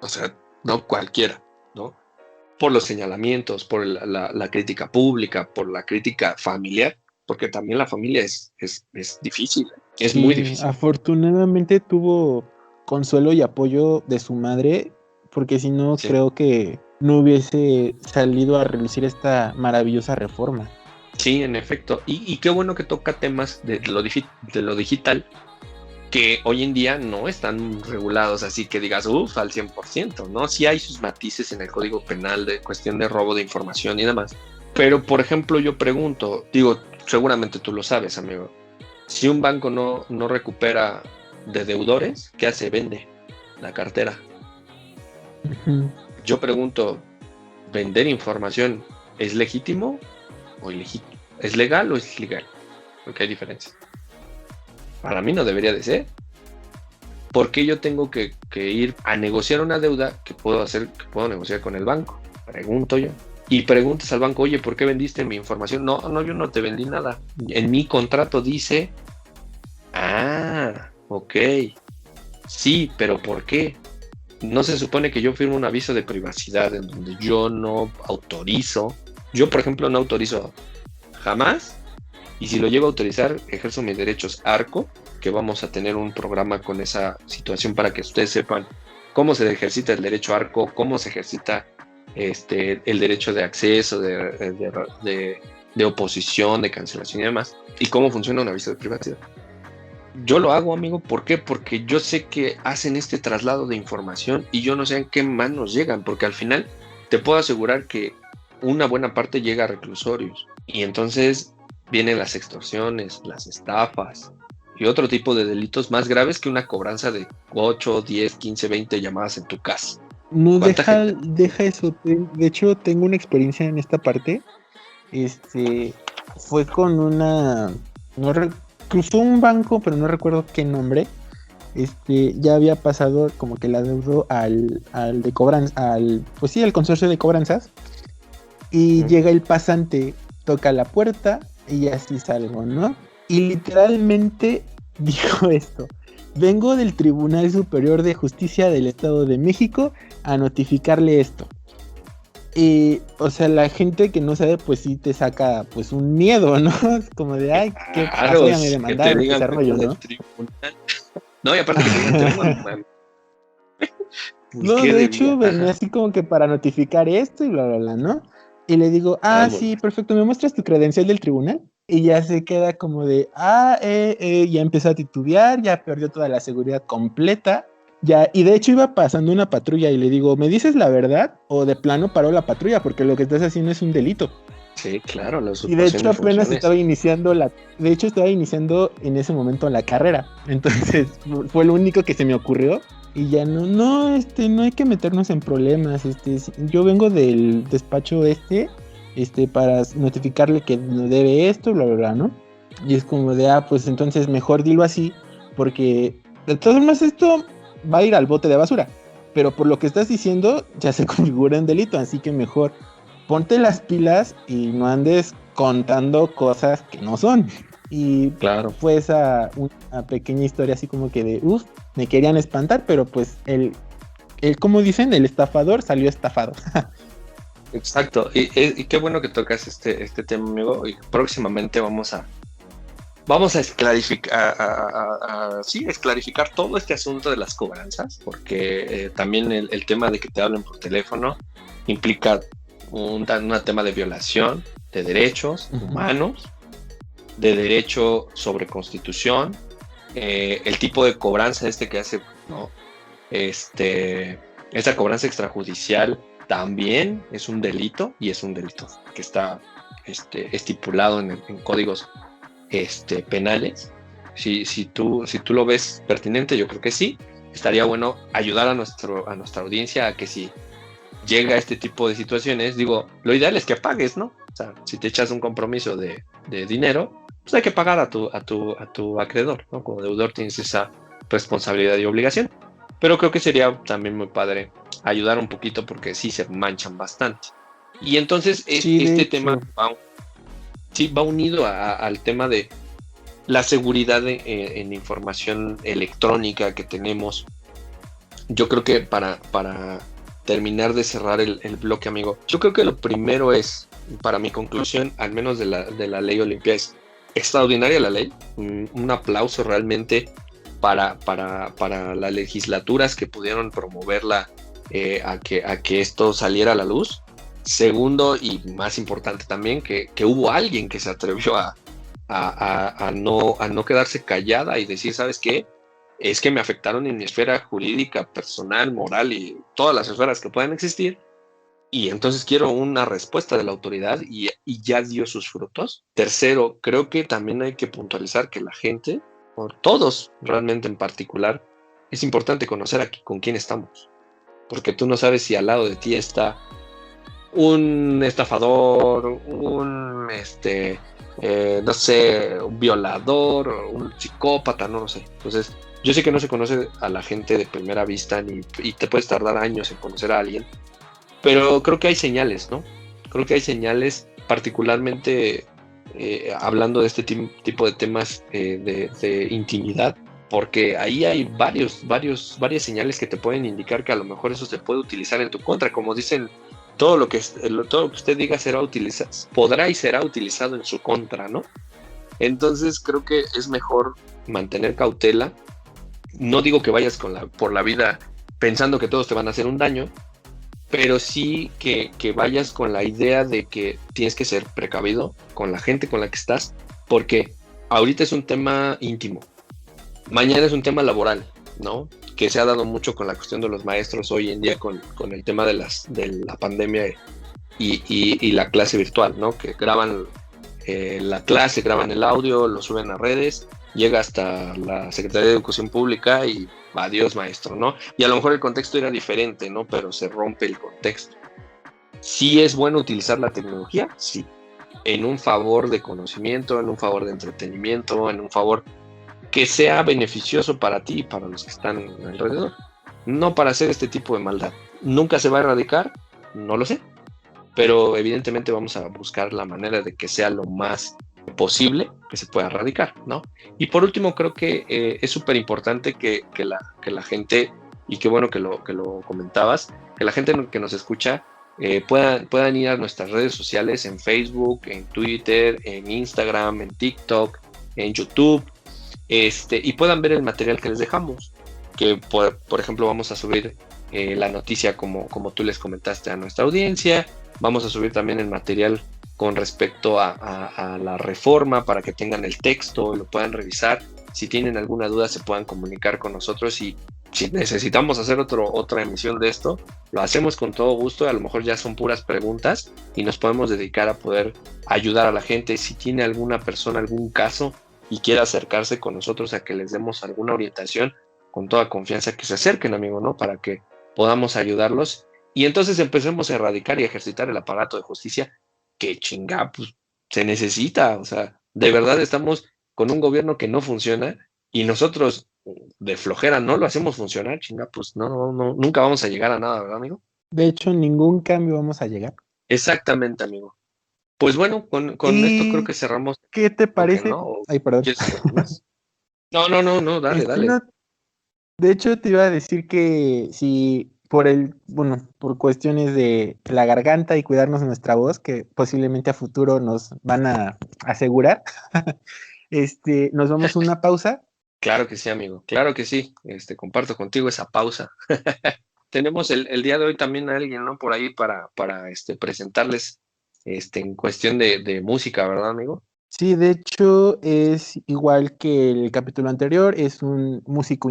o sea, no cualquiera, ¿no? Por los señalamientos, por la crítica pública, por la crítica familiar, porque también la familia es difícil, es muy difícil. Afortunadamente tuvo consuelo y apoyo de su madre, porque si no, creo que no hubiese salido a relucir esta maravillosa reforma. Sí, en efecto, y qué bueno que toca temas de lo digital, que hoy en día no están regulados así que digas, al 100%, ¿no? Sí hay sus matices en el Código Penal de cuestión de robo de información y demás. Pero, por ejemplo, yo pregunto, digo, seguramente tú lo sabes, amigo, si un banco no recupera de deudores, ¿qué hace? Vende la cartera. Uh-huh. Yo pregunto, ¿vender información es legítimo o ilegítimo? ¿Es legal o es ilegal? Porque hay diferencia. Para mí no debería de ser. ¿Por qué yo tengo que ir a negociar una deuda que puedo negociar con el banco? Pregunto yo. Y preguntas al banco, oye, ¿por qué vendiste mi información? No, yo no te vendí nada. En mi contrato dice, ok. Sí, pero ¿por qué? No se supone que yo firmo un aviso de privacidad en donde yo no autorizo. Yo, por ejemplo, no autorizo jamás. Y si lo llego a autorizar, ejerzo mis derechos ARCO, que vamos a tener un programa con esa situación para que ustedes sepan cómo se ejercita el derecho ARCO, cómo se ejercita el derecho de acceso, de oposición, de cancelación y demás, y cómo funciona un aviso de privacidad. Yo lo hago, amigo, ¿por qué? Porque yo sé que hacen este traslado de información y yo no sé en qué manos llegan, porque al final te puedo asegurar que una buena parte llega a reclusorios, y entonces vienen las extorsiones, las estafas y otro tipo de delitos más graves que una cobranza de 8, 10, 15, 20 llamadas en tu casa. No, deja eso. De hecho, tengo una experiencia en esta parte. Fue con cruzó un banco, pero no recuerdo qué nombre. Ya había pasado como que la deuda al de cobranza, al consorcio de cobranzas. Y llega el pasante, toca la puerta y así salgo, ¿no? Y literalmente dijo esto: vengo del Tribunal Superior de Justicia del Estado de México a notificarle esto. Y, o sea, la gente que no sabe, pues sí te saca, pues, un miedo, ¿no? Es como de, ay, qué claro, ya me demandaron, ese rollo, ¿no? No, y aparte que te digan, no, de hecho, venía así como que para notificar esto y bla, bla, bla, ¿no? Y le digo, sí, perfecto, ¿me muestras tu credencial del tribunal? Y ya se queda como de, ya empezó a titubear, ya perdió toda la seguridad completa, ya, y de hecho iba pasando una patrulla y le digo, ¿me dices la verdad? O de plano paró la patrulla, porque lo que estás haciendo es un delito. Sí, claro, la usurpación. Y de hecho apenas estaba iniciando en ese momento la carrera, entonces fue lo único que se me ocurrió. Y ya no hay que meternos en problemas, yo vengo del despacho para notificarle que no debe esto, bla, bla, bla, ¿no? Y es como de, pues entonces mejor dilo así, porque de todas formas esto va a ir al bote de basura, pero por lo que estás diciendo ya se configura un delito, así que mejor ponte las pilas y no andes contando cosas que no son. Y Claro. fue esa una pequeña historia así como que de, me querían espantar, pero pues como dicen, el estafador salió estafado. Exacto, y qué bueno que tocas este tema, amigo, y próximamente vamos a esclarificar todo este asunto de las cobranzas, porque también el tema de que te hablen por teléfono implica un tema de violación de derechos humanos, de derecho sobre constitución, el tipo de cobranza que hace, ¿no? Esta cobranza extrajudicial también es un delito, y es un delito que está estipulado en códigos penales. Si tú lo ves pertinente, yo creo que sí. Estaría bueno ayudar a nuestra audiencia a que si llega a este tipo de situaciones, digo, lo ideal es que pagues, ¿no? O sea, si te echas un compromiso de dinero, pues hay que pagar a tu acreedor, ¿no? Como deudor tienes esa responsabilidad y obligación. Pero creo que sería también muy padre ayudar un poquito, porque sí se manchan bastante. Y entonces este tema va unido al tema de la seguridad en información electrónica que tenemos. Yo creo que para terminar de cerrar el bloque, amigo, yo creo que lo primero es, para mi conclusión, al menos de la ley Olimpia, es extraordinaria la ley. Un aplauso realmente para las legislaturas que pudieron promoverla, a que esto saliera a la luz. Segundo, y más importante también, que hubo alguien que se atrevió a no quedarse callada y decir, ¿sabes qué? Es que me afectaron en mi esfera jurídica, personal, moral y todas las esferas que puedan existir, y entonces quiero una respuesta de la autoridad, y ya dio sus frutos. Tercero, creo que también hay que puntualizar que la gente, o todos realmente en particular, es importante conocer aquí con quién estamos, porque tú no sabes si al lado de ti está un estafador, un no sé, un violador, un psicópata, no lo sé. Entonces, yo sé que no se conoce a la gente de primera vista, y te puedes tardar años en conocer a alguien, pero creo que hay señales, ¿no? Creo que hay señales, particularmente hablando de este tipo de temas de intimidad, porque ahí hay varias señales que te pueden indicar que a lo mejor eso se puede utilizar en tu contra. Como dicen, todo lo que usted diga podrá y será utilizado en su contra, ¿no? Entonces creo que es mejor mantener cautela. No digo que vayas por la vida pensando que todos te van a hacer un daño, pero sí que vayas con la idea de que tienes que ser precavido con la gente con la que estás, porque ahorita es un tema íntimo, mañana es un tema laboral, ¿no? Que se ha dado mucho con la cuestión de los maestros hoy en día, con el tema de la pandemia y la clase virtual, ¿no? Que graban la clase, graban el audio, lo suben a redes, llega hasta la Secretaría de Educación Pública y adiós, maestro, ¿no? Y a lo mejor el contexto era diferente, ¿no? Pero se rompe el contexto. ¿Sí es bueno utilizar la tecnología? Sí. En un favor de conocimiento, en un favor de entretenimiento, en un favor que sea beneficioso para ti y para los que están alrededor. No para hacer este tipo de maldad. ¿Nunca se va a erradicar? No lo sé. Pero evidentemente vamos a buscar la manera de que sea lo más posible que se pueda erradicar, ¿no? Y por último, creo que es súper importante que la gente, y qué bueno que lo comentabas, que la gente que nos escucha puedan ir a nuestras redes sociales, en Facebook, en Twitter, en Instagram, en TikTok, en YouTube, y puedan ver el material que les dejamos, que por ejemplo vamos a subir la noticia como tú les comentaste a nuestra audiencia. Vamos a subir también el material con respecto a la reforma, para que tengan el texto, lo puedan revisar. Si tienen alguna duda, se puedan comunicar con nosotros, y si necesitamos hacer otra emisión de esto, lo hacemos con todo gusto. A lo mejor ya son puras preguntas y nos podemos dedicar a poder ayudar a la gente. Si tiene alguna persona algún caso y quiere acercarse con nosotros a que les demos alguna orientación, con toda confianza que se acerquen, amigo, ¿no? Para que podamos ayudarlos y entonces empecemos a erradicar y ejercitar el aparato de justicia que pues se necesita. O sea, de verdad estamos con un gobierno que no funciona, y nosotros de flojera no lo hacemos funcionar. Pues no, nunca vamos a llegar a nada, ¿verdad, amigo? De hecho, ningún cambio vamos a llegar. Exactamente, amigo. Pues bueno, con esto creo que cerramos. ¿Qué te parece? ¿No? Ay, perdón. No, dale. No, de hecho, te iba a decir que si por cuestiones de la garganta y cuidarnos nuestra voz, que posiblemente a futuro nos van a asegurar, nos vamos a una pausa. Claro que sí, amigo, claro que sí. Comparto contigo esa pausa. Tenemos el día de hoy también a alguien, ¿no? Por ahí para presentarles en cuestión de música, ¿verdad, amigo? Sí, de hecho es igual que el capítulo anterior, es un músico,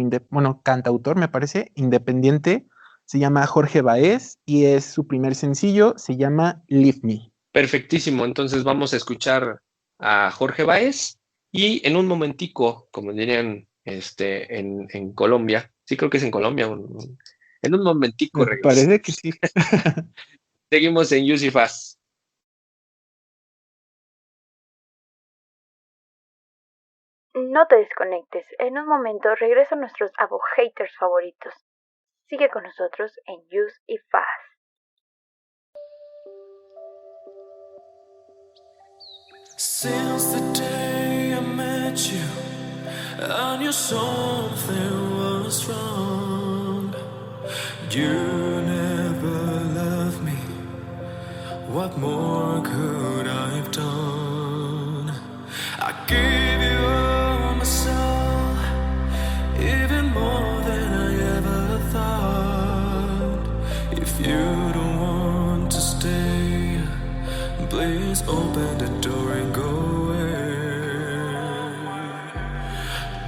cantautor, me parece, independiente, se llama Jorge Baez y es su primer sencillo, se llama Leave Me. Perfectísimo, entonces vamos a escuchar a Jorge Baez y en un momentico, como dirían en Colombia, sí creo que es en Colombia, en un momentico Me parece que sí. Seguimos en Use y Fast. No te desconectes, en un momento regresan nuestros abo-haters favoritos. Sigue con nosotros en Use y Fast. Since the day I met you, I knew something was wrong. You never loved me. What more could I have done? I gave you all my soul, even more than I ever thought. If you don't want to stay, please open the door and go away.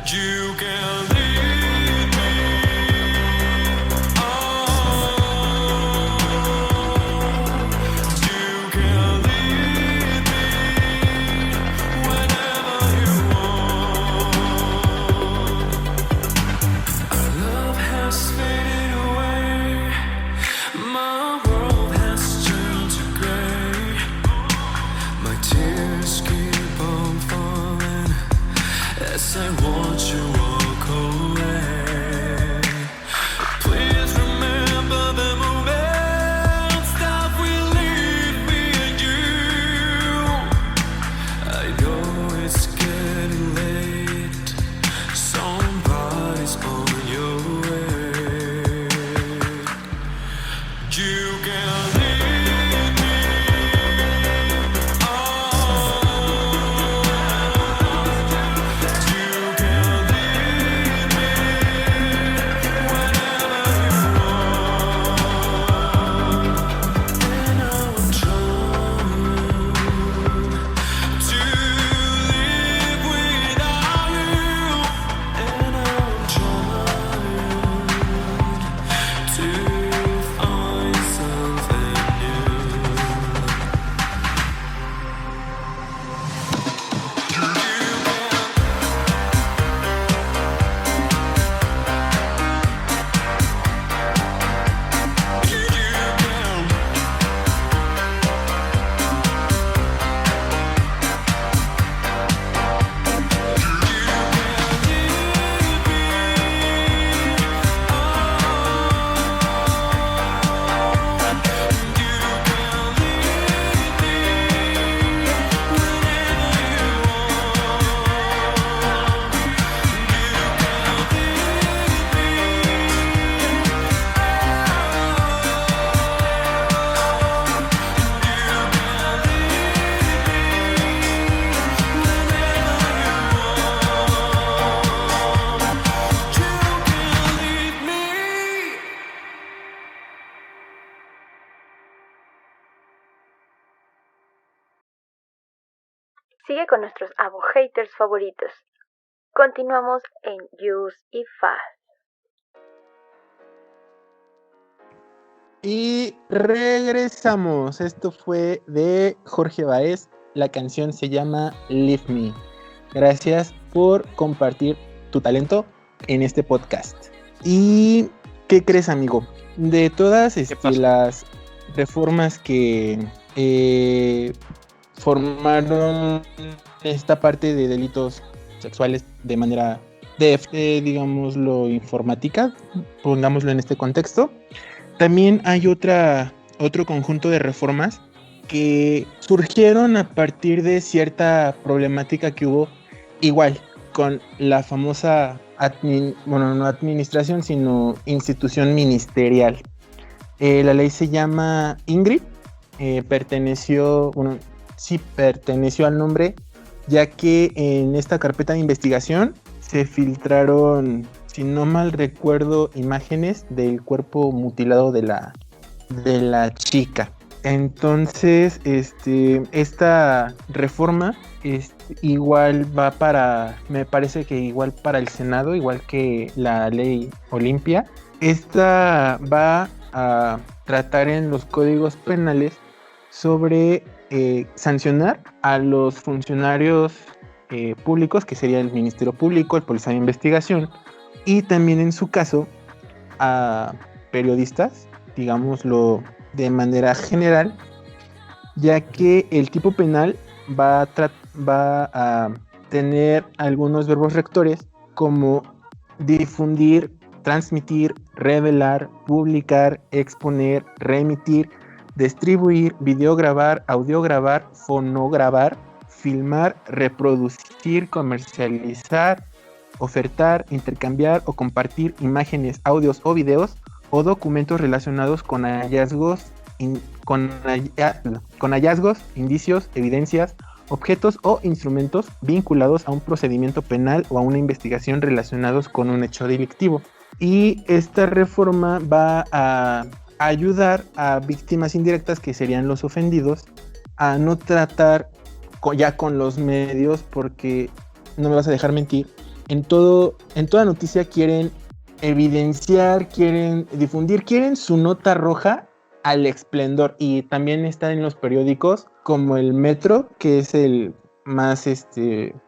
You can leave me. You can leave me whenever you want. Our love has faded away. My world has turned to gray. My tears keep on falling as I watch you walk away. Please remember the moments that will leave me and you. I know it's getting late. Somebody's on your way. You can leave me. You can leave me whenever you want. And I'm trying to live without you. And I'm trying to find something new. Sigue con nuestros abo-haters favoritos. Continuamos en Use y Fast. Y regresamos. Esto fue de Jorge Baez. La canción se llama Leave Me. Gracias por compartir tu talento en este podcast. ¿Y qué crees, amigo? De todas las reformas que formaron esta parte de delitos sexuales de manera digámoslo, informática, pongámoslo en este contexto, también hay otro conjunto de reformas que surgieron a partir de cierta problemática que hubo, igual, con la famosa, no administración, sino institución ministerial. La ley se llama Ingrid, perteneció al nombre, ya que en esta carpeta de investigación se filtraron, si no mal recuerdo, imágenes del cuerpo mutilado de la chica. Entonces, esta reforma igual va me parece que igual para el Senado, igual que la ley Olimpia. Esta va a tratar en los códigos penales sobre sancionar a los funcionarios públicos, que sería el Ministerio Público, el Policía de Investigación, y también en su caso a periodistas, digámoslo de manera general, ya que el tipo penal va a tener algunos verbos rectores como difundir, transmitir, revelar, publicar, exponer, reemitir, distribuir, videograbar, audiograbar, fonograbar, filmar, reproducir, comercializar, ofertar, intercambiar o compartir imágenes, audios o videos o documentos relacionados con hallazgos, indicios, evidencias, objetos o instrumentos vinculados a un procedimiento penal o a una investigación relacionados con un hecho delictivo. Y esta reforma va a ayudar a víctimas indirectas, que serían los ofendidos, a no tratar ya con los medios, porque no me vas a dejar mentir, en toda noticia quieren evidenciar, quieren difundir, quieren su nota roja al esplendor, y también está en los periódicos como el Metro, que es el más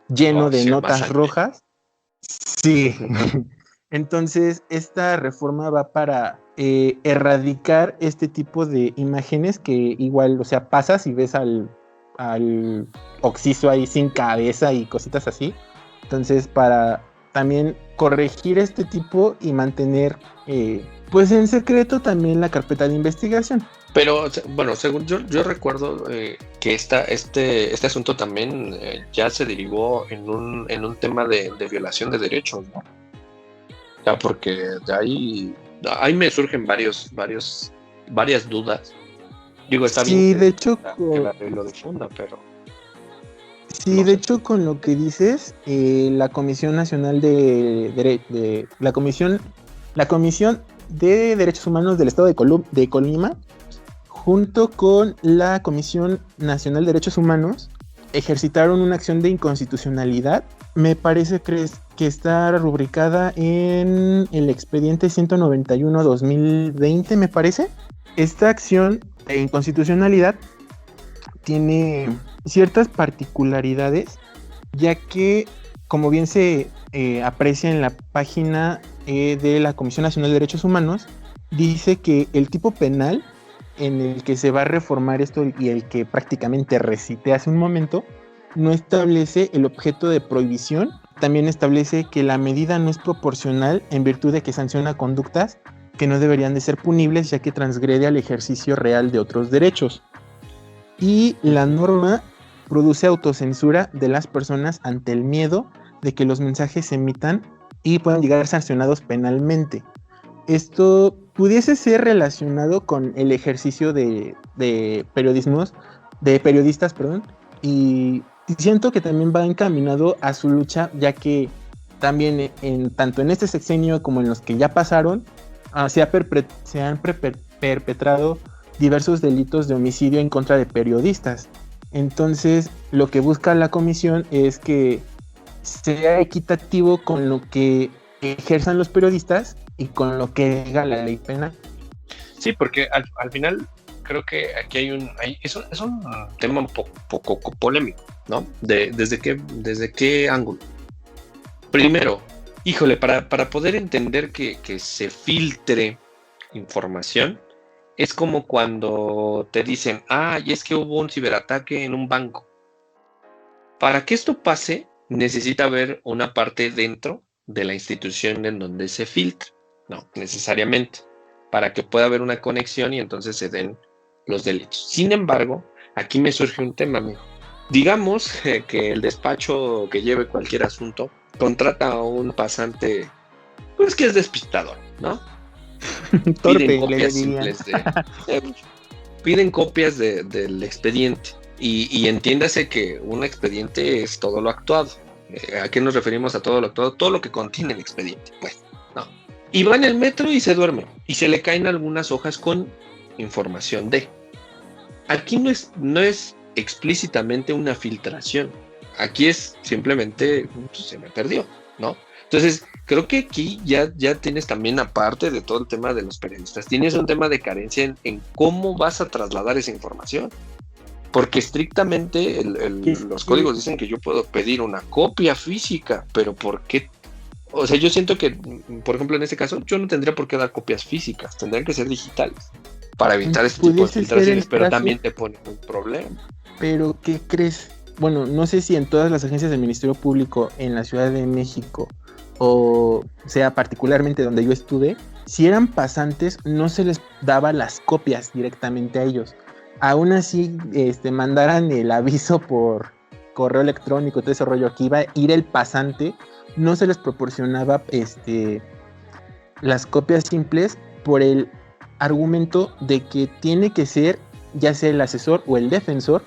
lleno de notas rojas. Sí. Entonces, esta reforma va para erradicar este tipo de imágenes que igual, o sea, pasas y ves al Oxiso ahí sin cabeza y cositas así. Entonces, para también corregir este tipo y mantener, pues en secreto también la carpeta de investigación. Pero, bueno, según yo recuerdo que este asunto también ya se derivó en un tema de violación de derechos, ¿no? Ya, porque de ahí me surgen varias dudas. Digo, está sí, bien de hecho, que la ley lo difunda, pero... Sí, de hecho, con lo que dices, la Comisión Nacional la Comisión de Derechos Humanos del Estado de Colima, junto con la Comisión Nacional de Derechos Humanos, ejercitaron una acción de inconstitucionalidad. Me parece que está rubricada en el expediente 191/2020, me parece. Esta acción de inconstitucionalidad tiene ciertas particularidades, ya que, como bien se aprecia en la página de la Comisión Nacional de Derechos Humanos, dice que el tipo penal en el que se va a reformar esto y el que prácticamente recité hace un momento, no establece el objeto de prohibición. También establece que la medida no es proporcional en virtud de que sanciona conductas que no deberían de ser punibles, ya que transgrede al ejercicio real de otros derechos. Y la norma produce autocensura de las personas ante el miedo de que los mensajes se emitan y puedan llegar sancionados penalmente. Esto pudiese ser relacionado con el ejercicio de periodistas, y siento que también va encaminado a su lucha, ya que también tanto en este sexenio como en los que ya pasaron, se han perpetrado diversos delitos de homicidio en contra de periodistas. Entonces, lo que busca la comisión es que sea equitativo con lo que ejerzan los periodistas y con lo que diga la ley penal. Sí, porque al final creo que aquí es un tema un poco polémico, ¿no? ¿Desde qué ángulo? Primero, híjole, para poder entender que se filtre información, es como cuando te dicen, y es que hubo un ciberataque en un banco. Para que esto pase, necesita haber una parte dentro de la institución en donde se filtra. No, necesariamente. Para que pueda haber una conexión y entonces se den los delitos. Sin embargo, aquí me surge un tema, amigo. Digamos que el despacho que lleve cualquier asunto contrata a un pasante, pues que es despistador, ¿no? Torpe, Piden le copias dirían. simples piden copias del expediente y entiéndase que un expediente es todo lo actuado. ¿A qué nos referimos a todo lo actuado? Todo lo que contiene el expediente, pues, ¿no? Y va en el metro y se duerme y se le caen algunas hojas con información de. Aquí no es explícitamente una filtración. Aquí es simplemente pues, se me perdió, ¿no? Entonces, creo que aquí ya tienes también, aparte de todo el tema de los periodistas, tienes un tema de carencia en cómo vas a trasladar esa información. Porque estrictamente los códigos dicen que yo puedo pedir una copia física, pero ¿por qué? O sea, yo siento que, por ejemplo, en este caso, yo no tendría por qué dar copias físicas, tendrían que ser digitales para evitar este tipo de Pudiese ser filtraciones, el pero caso, también te pone un problema. pero ¿qué crees? Bueno, no sé si en todas las agencias del Ministerio Público en la Ciudad de México o sea particularmente donde yo estuve, si eran pasantes no se les daba las copias directamente a ellos. Aún así, mandaran el aviso por correo electrónico, todo ese rollo, que iba a ir el pasante, no se les proporcionaba las copias simples por el argumento de que tiene que ser ya sea el asesor o el defensor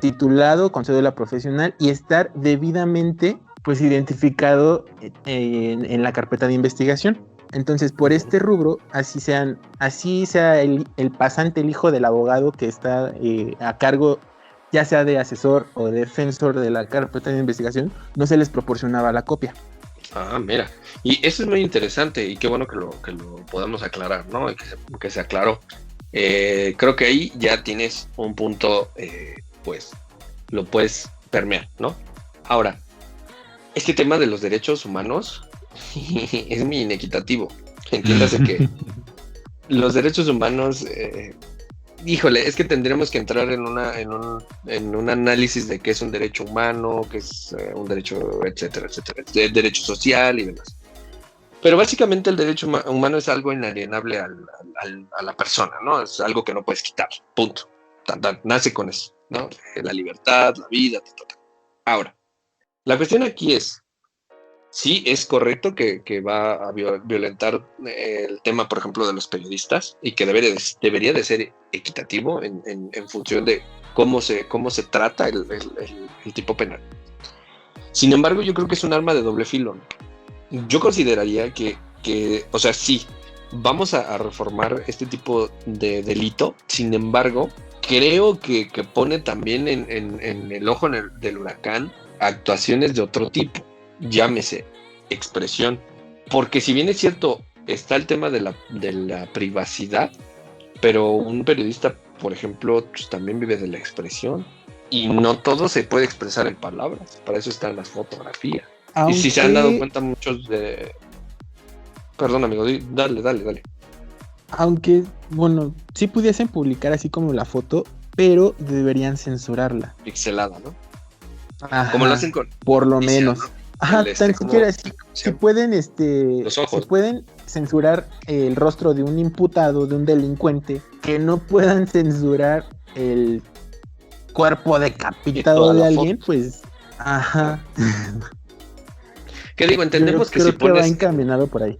titulado con cédula profesional y estar debidamente pues identificado en la carpeta de investigación. Entonces, por este rubro, así sea el pasante, el hijo del abogado que está a cargo, ya sea de asesor o defensor de la carpeta de investigación, no se les proporcionaba la copia. Ah, mira, y eso es muy interesante y qué bueno que lo podamos aclarar, ¿no? Que se aclaró. Creo que ahí ya tienes un punto, pues lo puedes permear, ¿no? Ahora, este tema de los derechos humanos es muy inequitativo. Entiéndase que los derechos humanos, híjole, es que tendremos que entrar en un análisis de qué es un derecho humano, qué es un derecho, etcétera, etcétera, de derecho social y demás. Pero básicamente el derecho humano es algo inalienable a la persona, ¿no? Es algo que no puedes quitar, punto. Nace con eso, ¿no? La libertad, la vida, todo. Ahora, la cuestión aquí es, sí es correcto que va a violentar el tema, por ejemplo, de los periodistas y que debería de ser equitativo en función de cómo se trata el tipo penal. Sin embargo, yo creo que es un arma de doble filo, ¿no? Yo consideraría que, o sea, sí, vamos a reformar este tipo de delito. Sin embargo, creo que pone también en el ojo del huracán actuaciones de otro tipo, llámese expresión. Porque si bien es cierto, está el tema de la privacidad, pero un periodista, por ejemplo, pues, también vive de la expresión. Y no todo se puede expresar en palabras. Para eso están las fotografías. Aunque... Y si se han dado cuenta muchos de... Perdón, amigo, dale. Aunque, bueno, sí pudiesen publicar así como la foto, pero deberían censurarla. Pixelada, ¿no? Ajá, como lo hacen con... por lo menos. ¿no? Ajá, tan siquiera si pueden, los ojos. si pueden censurar el rostro de un imputado, de un delincuente, que no puedan censurar el cuerpo decapitado de alguien, pues, ajá. ¿Qué digo? Entendemos que creo si pones... que va encaminado por ahí.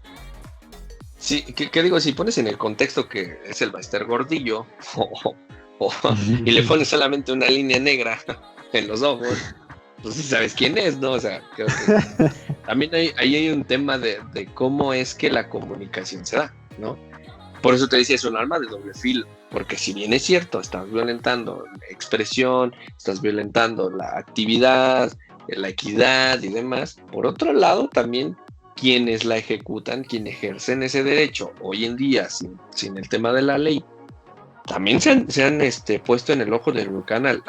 Sí, ¿qué digo? Si pones en el contexto que es el Baester Gordillo y le pones solamente una línea negra en los ojos, pues sí sabes quién es, ¿no? O sea, creo que también ahí hay un tema de cómo es que la comunicación se da, ¿no? Por eso te decía, es un arma de doble filo, porque si bien es cierto, estás violentando la expresión, estás violentando la actividad, la equidad y demás, por otro lado también quienes la ejecutan, quienes ejercen ese derecho hoy en día sin el tema de la ley, también se han puesto en el ojo del huracán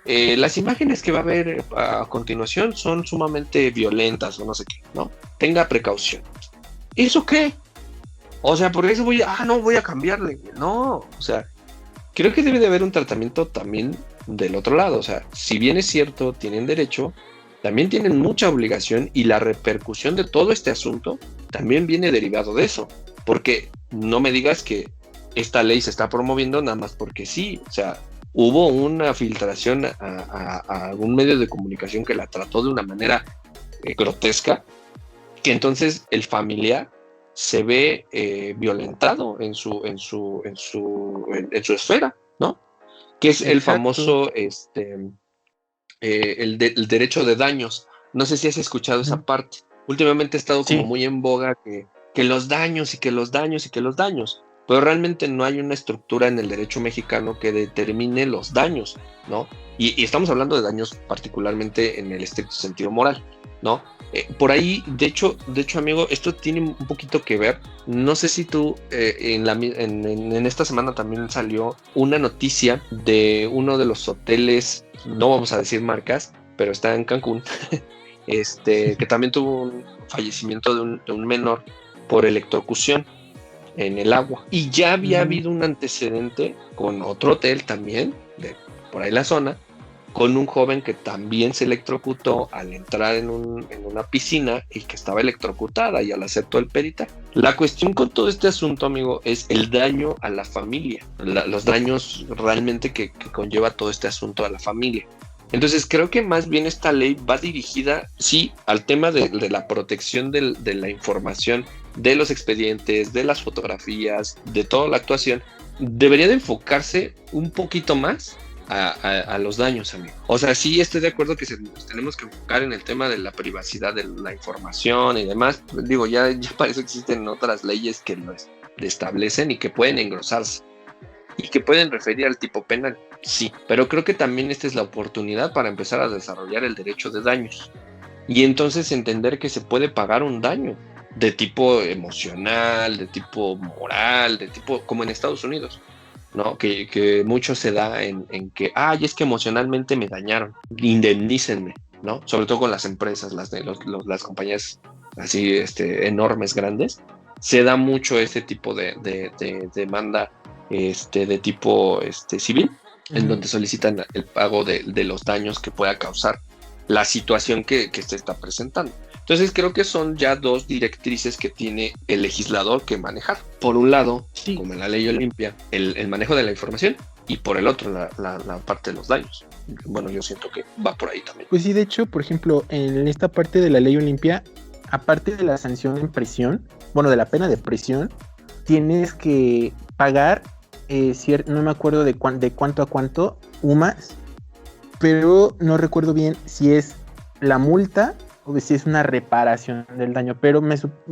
las imágenes que va a haber a continuación son sumamente violentas o no sé qué, ¿no? Tenga precaución. ¿Eso qué? O sea, por eso voy a cambiarle. No, o sea, creo que debe de haber un tratamiento también del otro lado. O sea, si bien es cierto, tienen derecho, también tienen mucha obligación y la repercusión de todo este asunto también viene derivado de eso. Porque no me digas que esta ley se está promoviendo nada más porque sí, o sea, hubo una filtración a algún medio de comunicación que la trató de una manera grotesca, que entonces el familiar se ve violentado en su esfera, ¿no? Que es el Exacto. famoso el derecho de daños. No sé si has escuchado esa parte. Últimamente ha estado como Sí. muy en boga que los daños y que los daños y que los daños, pero realmente no hay una estructura en el derecho mexicano que determine los daños, ¿no? Y estamos hablando de daños particularmente en el estricto sentido moral, ¿no? Por ahí, de hecho, amigo, esto tiene un poquito que ver. No sé si tú en esta semana también salió una noticia de uno de los hoteles, no vamos a decir marcas, pero está en Cancún, que también tuvo un fallecimiento de un menor por electrocución en el agua. Y ya había habido un antecedente con otro hotel también, de por ahí la zona, con un joven que también se electrocutó al entrar en una piscina y que estaba electrocutada y al hacer todo el peritaje. La cuestión con todo este asunto, amigo, es el daño a la familia, los daños realmente que conlleva todo este asunto a la familia. Entonces creo que más bien esta ley va dirigida, sí, al tema de la protección de la información, de los expedientes, de las fotografías, de toda la actuación. Debería de enfocarse un poquito más a los daños, amigo. O sea, sí estoy de acuerdo que nos tenemos que enfocar en el tema de la privacidad de la información y demás. Digo, ya para eso existen otras leyes que lo establecen y que pueden engrosarse y que pueden referir al tipo penal. Sí, pero creo que también esta es la oportunidad para empezar a desarrollar el derecho de daños y entonces entender que se puede pagar un daño de tipo emocional, de tipo moral, de tipo como en Estados Unidos, ¿no? Que mucho se da en que, es que emocionalmente me dañaron, indemnícenme, ¿no? Sobre todo con las empresas, las compañías así enormes, grandes, se da mucho este tipo de demanda de tipo civil, en donde solicitan el pago de los daños que pueda causar la situación que se está presentando. Entonces creo que son ya dos directrices que tiene el legislador que manejar. Por un lado, sí, como en la ley Olimpia, el manejo de la información, y por el otro, la parte de los daños. Bueno, yo siento que va por ahí también. Pues sí, de hecho, por ejemplo, en esta parte de la ley Olimpia, aparte de la sanción en prisión, bueno, de la pena de prisión, tienes que pagar, no me acuerdo de cuánto a cuánto, UMAS, pero no recuerdo bien si es la multa o si es una reparación del daño, pero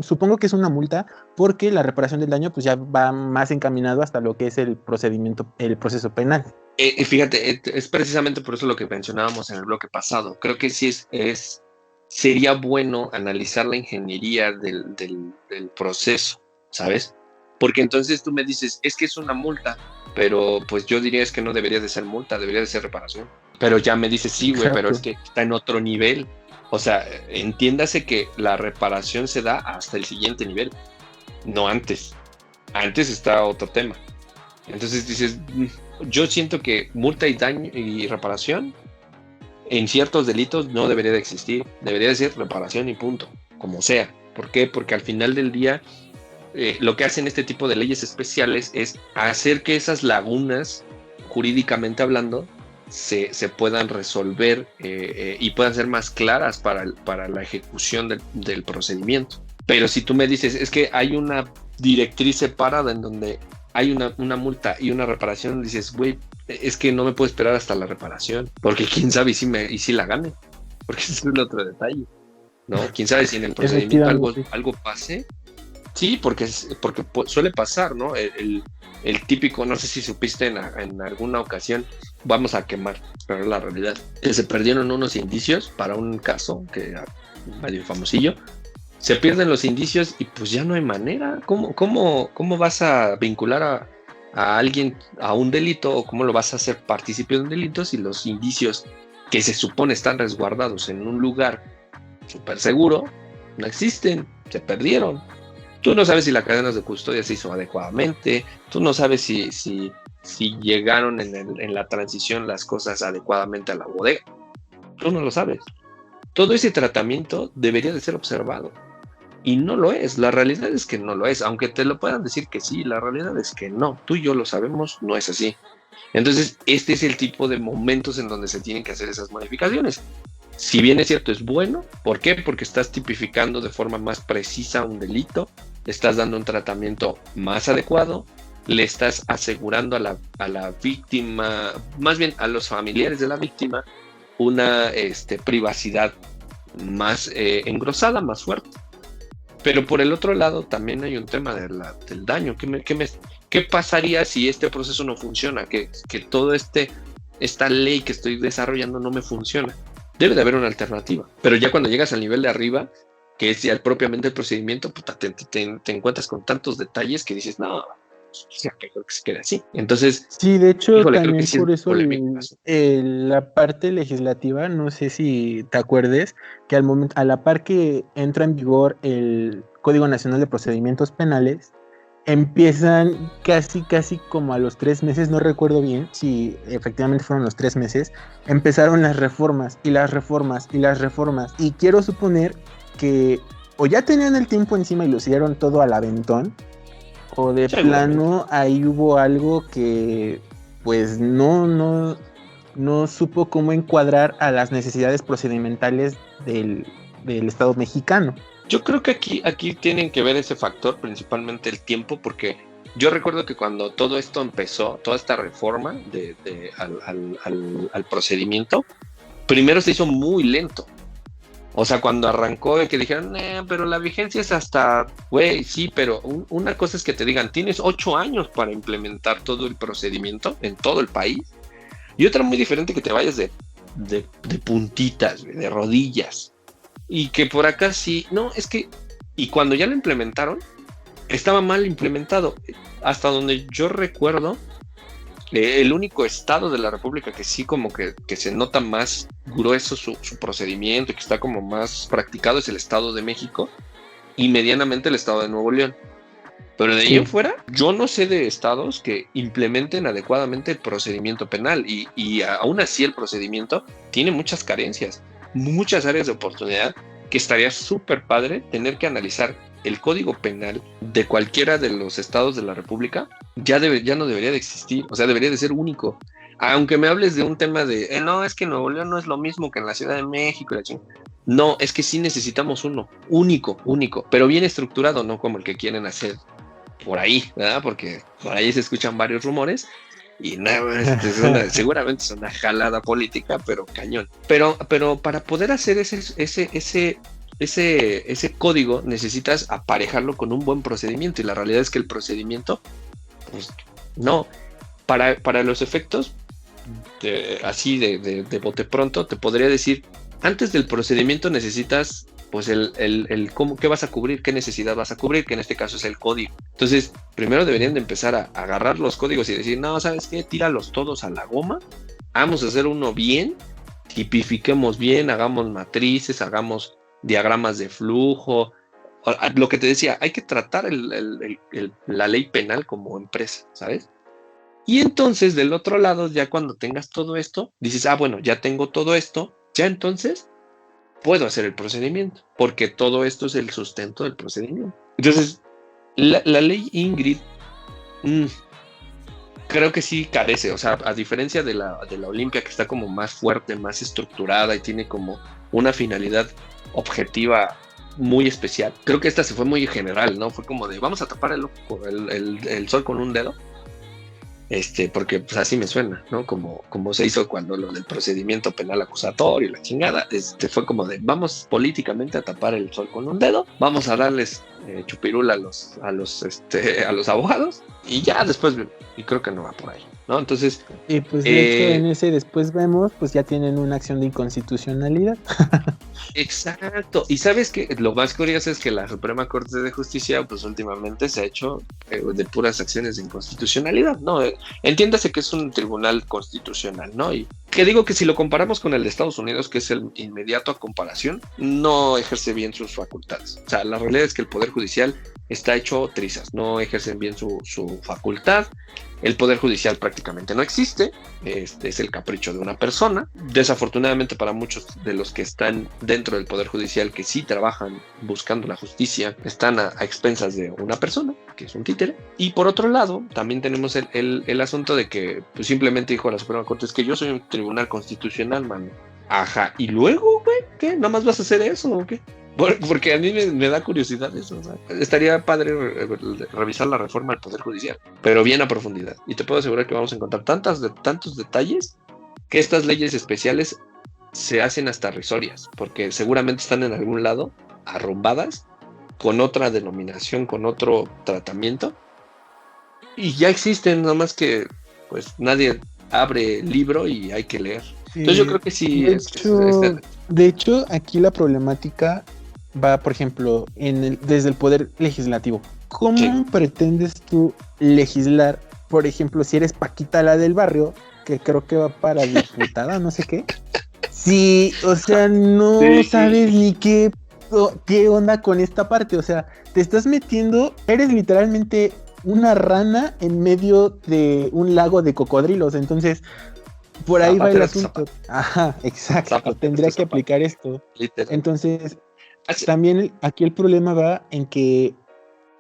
supongo que es una multa porque la reparación del daño pues ya va más encaminado hasta lo que es el proceso penal. Fíjate, es precisamente por eso lo que mencionábamos en el bloque pasado. Creo que sí sería bueno analizar la ingeniería del proceso, ¿sabes? Porque entonces tú me dices, es que es una multa, pero pues yo diría es que no debería de ser multa, debería de ser reparación. Pero ya me dices, sí, güey, pero es que está en otro nivel. O sea, entiéndase que la reparación se da hasta el siguiente nivel, no antes. Antes está otro tema. Entonces dices, yo siento que multa y daño y reparación en ciertos delitos no debería de existir. Debería de ser reparación y punto, como sea. ¿Por qué? Porque al final del día lo que hacen este tipo de leyes especiales es hacer que esas lagunas, jurídicamente hablando, se puedan resolver y puedan ser más claras para la ejecución del procedimiento. Pero si tú me dices, es que hay una directriz separada en donde hay una multa y una reparación, dices, güey, es que no me puedo esperar hasta la reparación, porque quién sabe si la gane, porque ese es el otro detalle, ¿no? Quién sabe si en el procedimiento algo pase. Sí, porque suele pasar, ¿no? El típico, no sé si supiste en alguna ocasión, vamos a quemar, pero la realidad, que se perdieron unos indicios para un caso que era medio famosillo. Se pierden los indicios y pues ya no hay manera. ¿Cómo vas a vincular a alguien a un delito o cómo lo vas a hacer partícipe de un delito si los indicios que se supone están resguardados en un lugar súper seguro no existen, se perdieron? Tú no sabes si la cadena de custodia se hizo adecuadamente, tú no sabes si llegaron en la transición las cosas adecuadamente a la bodega, tú no lo sabes. Todo ese tratamiento debería de ser observado. Y no lo es, la realidad es que no lo es, aunque te lo puedan decir que sí, la realidad es que no, tú y yo lo sabemos, no es así. Entonces, este es el tipo de momentos en donde se tienen que hacer esas modificaciones. Si bien es cierto, es bueno, ¿por qué? Porque estás tipificando de forma más precisa un delito, le estás dando un tratamiento más adecuado, le estás asegurando a la víctima, más bien a los familiares de la víctima, una privacidad más engrosada, más fuerte. Pero por el otro lado también hay un tema del daño. ¿Qué pasaría si este proceso no funciona? Que todo esta ley que estoy desarrollando no me funciona. Debe de haber una alternativa. Pero ya cuando llegas al nivel de arriba, que es ya propiamente el procedimiento, puta, te encuentras con tantos detalles que dices, no, ya creo que se quede así. Entonces, sí, de hecho, híjole, también sí por es eso polémico. la parte legislativa, no sé si te acuerdes, que al momento, a la par que entra en vigor el Código Nacional de Procedimientos Penales, empiezan casi como a los 3 meses, no recuerdo bien si efectivamente fueron los 3 meses, empezaron las reformas, y quiero suponer que o ya tenían el tiempo encima y lo hicieron todo al aventón, o de plano ahí hubo algo que pues no supo cómo encuadrar a las necesidades procedimentales del Estado mexicano. Yo creo que aquí tienen que ver ese factor, principalmente el tiempo, porque yo recuerdo que cuando todo esto empezó, toda esta reforma al procedimiento, primero se hizo muy lento. O sea, cuando arrancó, que dijeron, pero la vigencia es hasta, güey, sí, pero una cosa es que te digan, tienes 8 años para implementar todo el procedimiento en todo el país, y otra muy diferente que te vayas de puntitas, de rodillas. Y que por acá sí, no, es que, y cuando ya lo implementaron, estaba mal implementado. Hasta donde yo recuerdo, el único estado de la República que sí como que se nota más grueso su procedimiento y que está como más practicado es el Estado de México y medianamente el Estado de Nuevo León. Pero de ahí en fuera, yo no sé de estados que implementen adecuadamente el procedimiento penal y aún así el procedimiento tiene muchas carencias, muchas áreas de oportunidad que estaría súper padre tener que analizar el código penal de cualquiera de los estados de la República. Ya no debería de existir, o sea, debería de ser único. Aunque me hables de un tema de, no, es que Nuevo León no es lo mismo que en la Ciudad de México y la chingada. No, es que sí necesitamos uno, único, pero bien estructurado, no como el que quieren hacer por ahí, ¿verdad? Porque por ahí se escuchan varios rumores y seguramente es una jalada política, pero cañón. Pero para poder hacer ese código necesitas aparejarlo con un buen procedimiento y la realidad es que el procedimiento, pues no, para los efectos así de bote pronto, te podría decir, antes del procedimiento necesitas pues el cómo, qué vas a cubrir, qué necesidad vas a cubrir, que en este caso es el código. Entonces, primero deberían de empezar a agarrar los códigos y decir, no, ¿sabes qué? Tíralos todos a la goma, vamos a hacer uno bien, tipifiquemos bien, hagamos matrices, hagamos diagramas de flujo. Lo que te decía, hay que tratar la ley penal como empresa, ¿sabes? Y entonces, del otro lado, ya cuando tengas todo esto, dices, bueno, ya tengo todo esto, ya entonces puedo hacer el procedimiento, porque todo esto es el sustento del procedimiento. Entonces, la ley Ingrid, creo que sí carece, o sea, a diferencia de la Olimpia, que está como más fuerte, más estructurada y tiene como una finalidad objetiva muy especial, creo que esta se fue muy general, ¿no? Fue como de, vamos a tapar el sol con un dedo. Porque pues así me suena, ¿no? Como se hizo cuando lo del procedimiento penal acusatorio y la chingada, fue como de, vamos políticamente a tapar el sol con un dedo, vamos a darles chupirul a los abogados y ya después, y creo que no va por ahí, ¿no? Entonces... Y pues de hecho en ese después vemos, pues ya tienen una acción de inconstitucionalidad. Exacto, y sabes que lo más curioso es que la Suprema Corte de Justicia pues últimamente se ha hecho de puras acciones de inconstitucionalidad, ¿no? Entiéndase que es un tribunal constitucional, ¿no? Y Que digo que si lo comparamos con el de Estados Unidos, que es el inmediato a comparación, no ejerce bien sus facultades. O sea, la realidad es que el Poder Judicial está hecho trizas, no ejercen bien su facultad. El Poder Judicial prácticamente no existe, es el capricho de una persona. Desafortunadamente para muchos de los que están dentro del Poder Judicial, que sí trabajan buscando la justicia, están a expensas de una persona, que es un títere. Y por otro lado, también tenemos el asunto de que pues, simplemente dijo la Suprema Corte, es que yo soy un tribunal constitucional, mano. Ajá, ¿y luego, güey? ¿Qué? ¿Nada más vas a hacer eso o qué? Porque a mí me da curiosidad eso. O sea, estaría padre revisar la reforma del Poder Judicial, pero bien a profundidad. Y te puedo asegurar que vamos a encontrar tantos detalles que estas leyes especiales se hacen hasta risorias, porque seguramente están en algún lado arrumbadas, con otra denominación, con otro tratamiento, y ya existen, nada más que pues nadie abre el libro y hay que leer. Sí, Entonces yo creo que sí de hecho, aquí la problemática va, por ejemplo, desde el poder legislativo. ¿Cómo Sí. pretendes tú legislar, por ejemplo, si eres Paquita la del barrio, que creo que va para diputada, no sé qué? Sí, o sea, no Sí. sabes ni qué onda con esta parte, o sea, te estás metiendo, eres literalmente una rana en medio de un lago de cocodrilos, entonces por ahí va el asunto. Ajá, exacto, Zapatero, tendría que zapato. aplicar esto. Literal. Entonces, también aquí el problema va en que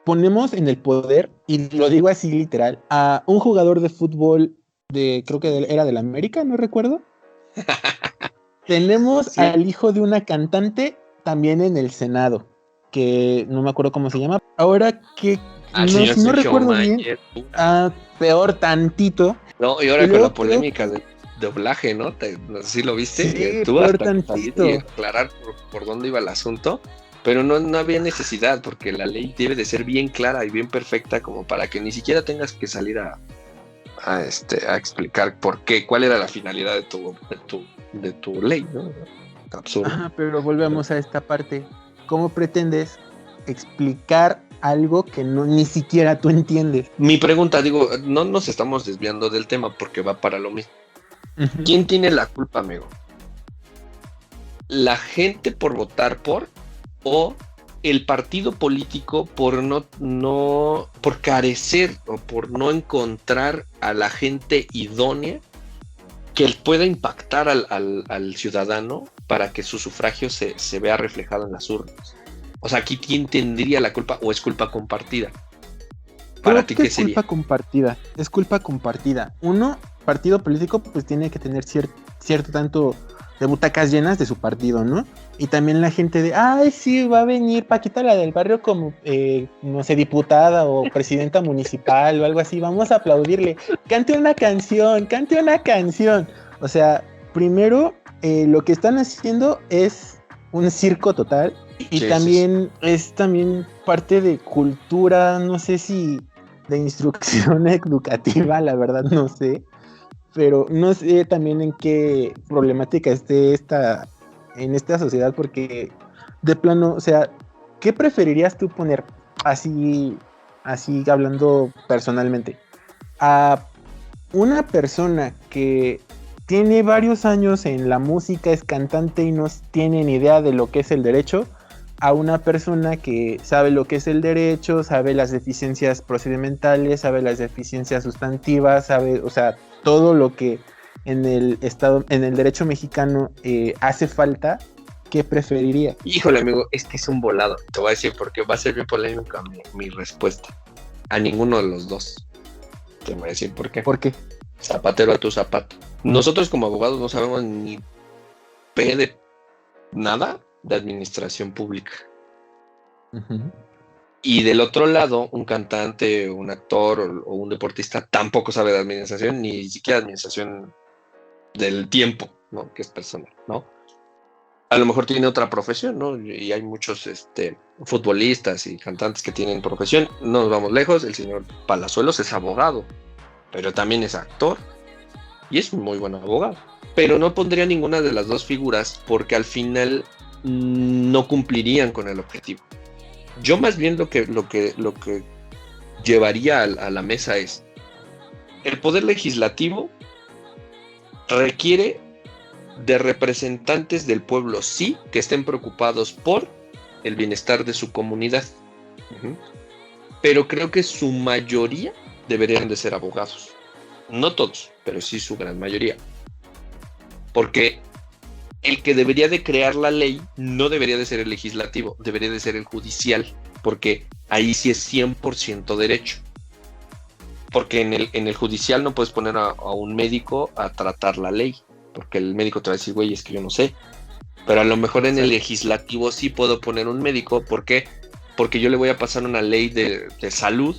ponemos en el poder, y lo digo así literal, a un jugador de fútbol creo que era del América, no recuerdo. Tenemos Sí. al hijo de una cantante también en el Senado, que no me acuerdo cómo se llama. Ahora que Señor no Sergio recuerdo bien, Mayer. peor tantito. No, y ahora Y con luego la polémica de doblaje, ¿no? No sé si lo viste. Sí, Tuvo peor hasta que salir tantito. y aclarar por dónde iba el asunto, pero no había necesidad, porque la ley debe de ser bien clara y bien perfecta como para que ni siquiera tengas que salir a explicar por qué, cuál era la finalidad de tu ley, ¿no? Absurdo. Ajá, pero volvemos a esta parte. ¿Cómo pretendes explicar algo que ni siquiera tú entiendes? Mi pregunta, digo, no nos estamos desviando del tema porque va para lo mismo. Ujú. ¿Quién tiene la culpa, amigo? ¿La gente por votar por o el partido político por por carecer o por no encontrar a la gente idónea que pueda impactar al ciudadano para que su sufragio se vea reflejado en las urnas? O sea, aquí ¿quién tendría la culpa o es culpa compartida? ¿Para Creo ti que qué es sería? culpa compartida. Es culpa compartida. Uno, partido político, pues tiene que tener cierto tanto de butacas llenas de su partido, ¿no? Y también la gente de, ay, sí, va a venir Paquita la del barrio como, no sé, diputada o presidenta municipal o algo así. Vamos a aplaudirle. Cante una canción, cante una canción. O sea, primero, lo que están haciendo es un circo total. Y Sí, también es también parte de cultura, no sé si de instrucción educativa, la verdad no sé, pero no sé también en qué problemática esté en esta sociedad, porque de plano, o sea, ¿qué preferirías tú poner así hablando personalmente? A una persona que tiene varios años en la música, es cantante y no tiene ni idea de lo que es el derecho, a una persona que sabe lo que es el derecho, sabe las deficiencias procedimentales, sabe las deficiencias sustantivas, sabe, o sea, todo lo que en el derecho mexicano hace falta. ¿Qué preferiría? Híjole, amigo, es que es un volado. Te voy a decir porque va a ser bien polémica mi respuesta. A ninguno de los dos. Te voy a decir por qué. ¿Por qué? Zapatero a tu zapato. Nosotros como abogados no sabemos ni p de nada de administración pública. Uh-huh. Y del otro lado, un cantante, un actor o un deportista tampoco sabe de administración, ni siquiera administración del tiempo, ¿no? Que es personal, ¿no? A lo mejor tiene otra profesión, ¿no? Y hay muchos futbolistas y cantantes que tienen profesión. No nos vamos lejos, el señor Palazuelos es abogado, pero también es actor y es un muy buen abogado. Pero no pondría ninguna de las dos figuras porque al final no cumplirían con el objetivo. Yo más bien lo que llevaría a la mesa es el poder legislativo requiere de representantes del pueblo, sí, que estén preocupados por el bienestar de su comunidad. Uh-huh. Pero creo que su mayoría deberían de ser abogados. No todos, pero sí su gran mayoría. Porque el que debería de crear la ley no debería de ser el legislativo, debería de ser el judicial, porque ahí sí es 100% derecho. Porque en el judicial no puedes poner a un médico a tratar la ley, porque el médico te va a decir, güey, es que yo no sé. Pero a lo mejor en el legislativo sí puedo poner un médico. ¿Por qué? Porque yo le voy a pasar una ley de salud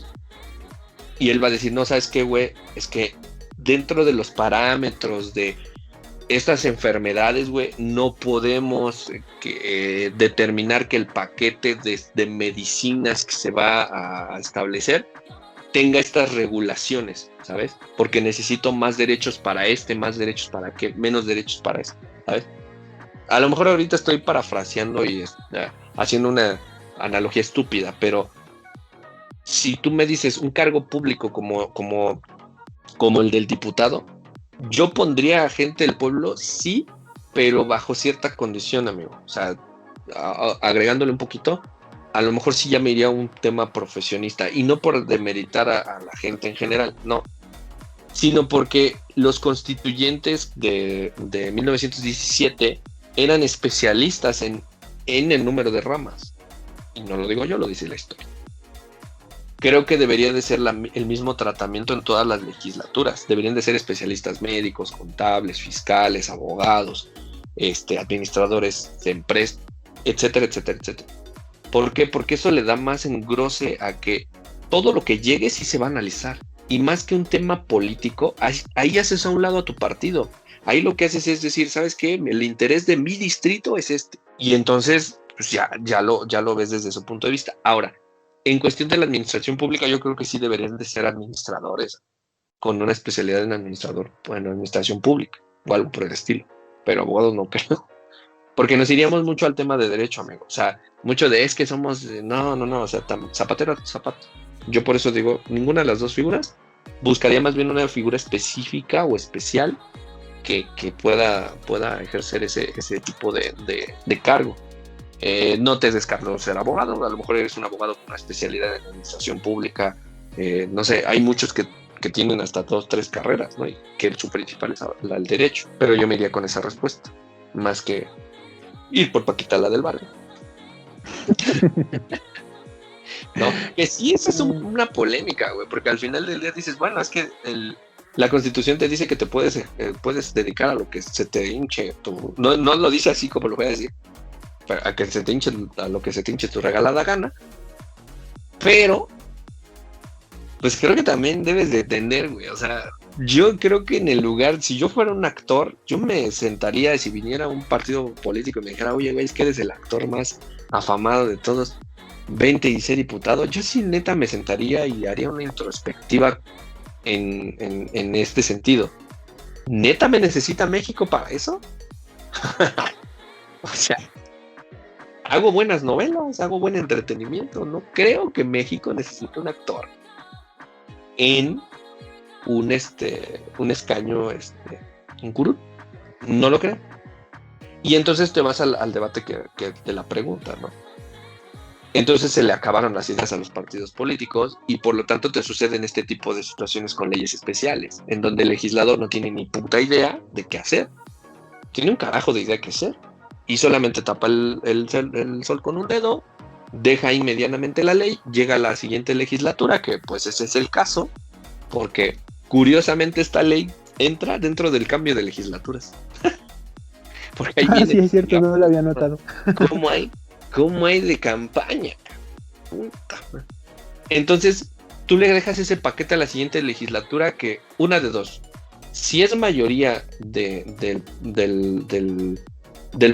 y él va a decir, no, ¿sabes qué, güey? Es que dentro de los parámetros de estas enfermedades, güey, no podemos determinar que el paquete de medicinas que se va a establecer tenga estas regulaciones, ¿sabes? Porque necesito más derechos para más derechos para aquel, menos derechos para ¿sabes? A lo mejor ahorita estoy parafraseando y haciendo una analogía estúpida, pero si tú me dices un cargo público como el del diputado, yo pondría a gente del pueblo, sí, pero bajo cierta condición, amigo. O sea, agregándole un poquito, a lo mejor sí ya me iría a un tema profesionista, y no por demeritar a la gente en general, no, sino porque los constituyentes de 1917 eran especialistas en el número de ramas, y no lo digo yo, lo dice la historia. Creo que debería de ser el mismo tratamiento en todas las legislaturas. Deberían de ser especialistas médicos, contables, fiscales, abogados, administradores de empresas, etcétera, etcétera, etcétera. ¿Por qué? Porque eso le da más engrose a que todo lo que llegue sí se va a analizar. Y más que un tema político, ahí haces a un lado a tu partido. Ahí lo que haces es decir, ¿sabes qué? El interés de mi distrito es este. Y entonces, pues ya lo ves desde ese punto de vista. Ahora, en cuestión de la administración pública, yo creo que sí deberían de ser administradores con una especialidad en administración pública o algo por el estilo. Pero abogados no creo. Porque nos iríamos mucho al tema de derecho, amigo. O sea, mucho de es que somos... No, o sea, zapatero a zapato. Yo por eso digo, ninguna de las dos figuras. Buscaría más bien una figura específica o especial que pueda ejercer ese tipo de cargo. No te descarto ser abogado. A lo mejor eres un abogado con una especialidad en administración pública. No sé, hay muchos que tienen hasta 2, 3 carreras, ¿no? Y que su principal es el derecho. Pero yo me iría con esa respuesta. Más que ir por Paquita, la del barrio. No, que sí, esa es una polémica, güey, porque al final del día dices, bueno, es que la Constitución te dice que te puedes dedicar a lo que se te hinche no lo dice así como lo voy a decir, a que se te hinche, a lo que se te hinche tu regalada gana, pero pues creo que también debes de entender, güey, o sea, yo creo que en el lugar, si yo fuera un actor, yo me sentaría, si viniera un partido político y me dijera, oye, güey, es que eres el actor más afamado de todos, 20 y ser diputado, yo sí neta me sentaría y haría una introspectiva en este sentido. ¿Neta me necesita México para eso? O sea, hago buenas novelas, hago buen entretenimiento, no creo que México necesite un actor en un escaño en curul, no lo creo. Y entonces te vas al debate que de la pregunta, ¿no? Entonces se le acabaron las ideas a los partidos políticos y por lo tanto te suceden este tipo de situaciones con leyes especiales, en donde el legislador no tiene ni puta idea de qué hacer, tiene un carajo de idea qué hacer y solamente tapa el sol con un dedo, deja ahí medianamente la ley, llega a la siguiente legislatura, que pues ese es el caso, porque curiosamente esta ley entra dentro del cambio de legislaturas. Porque ahí viene, sí, es cierto, no lo había notado. ¿Cómo hay de campaña? Puta. Entonces, tú le dejas ese paquete a la siguiente legislatura que, una de dos, si es mayoría del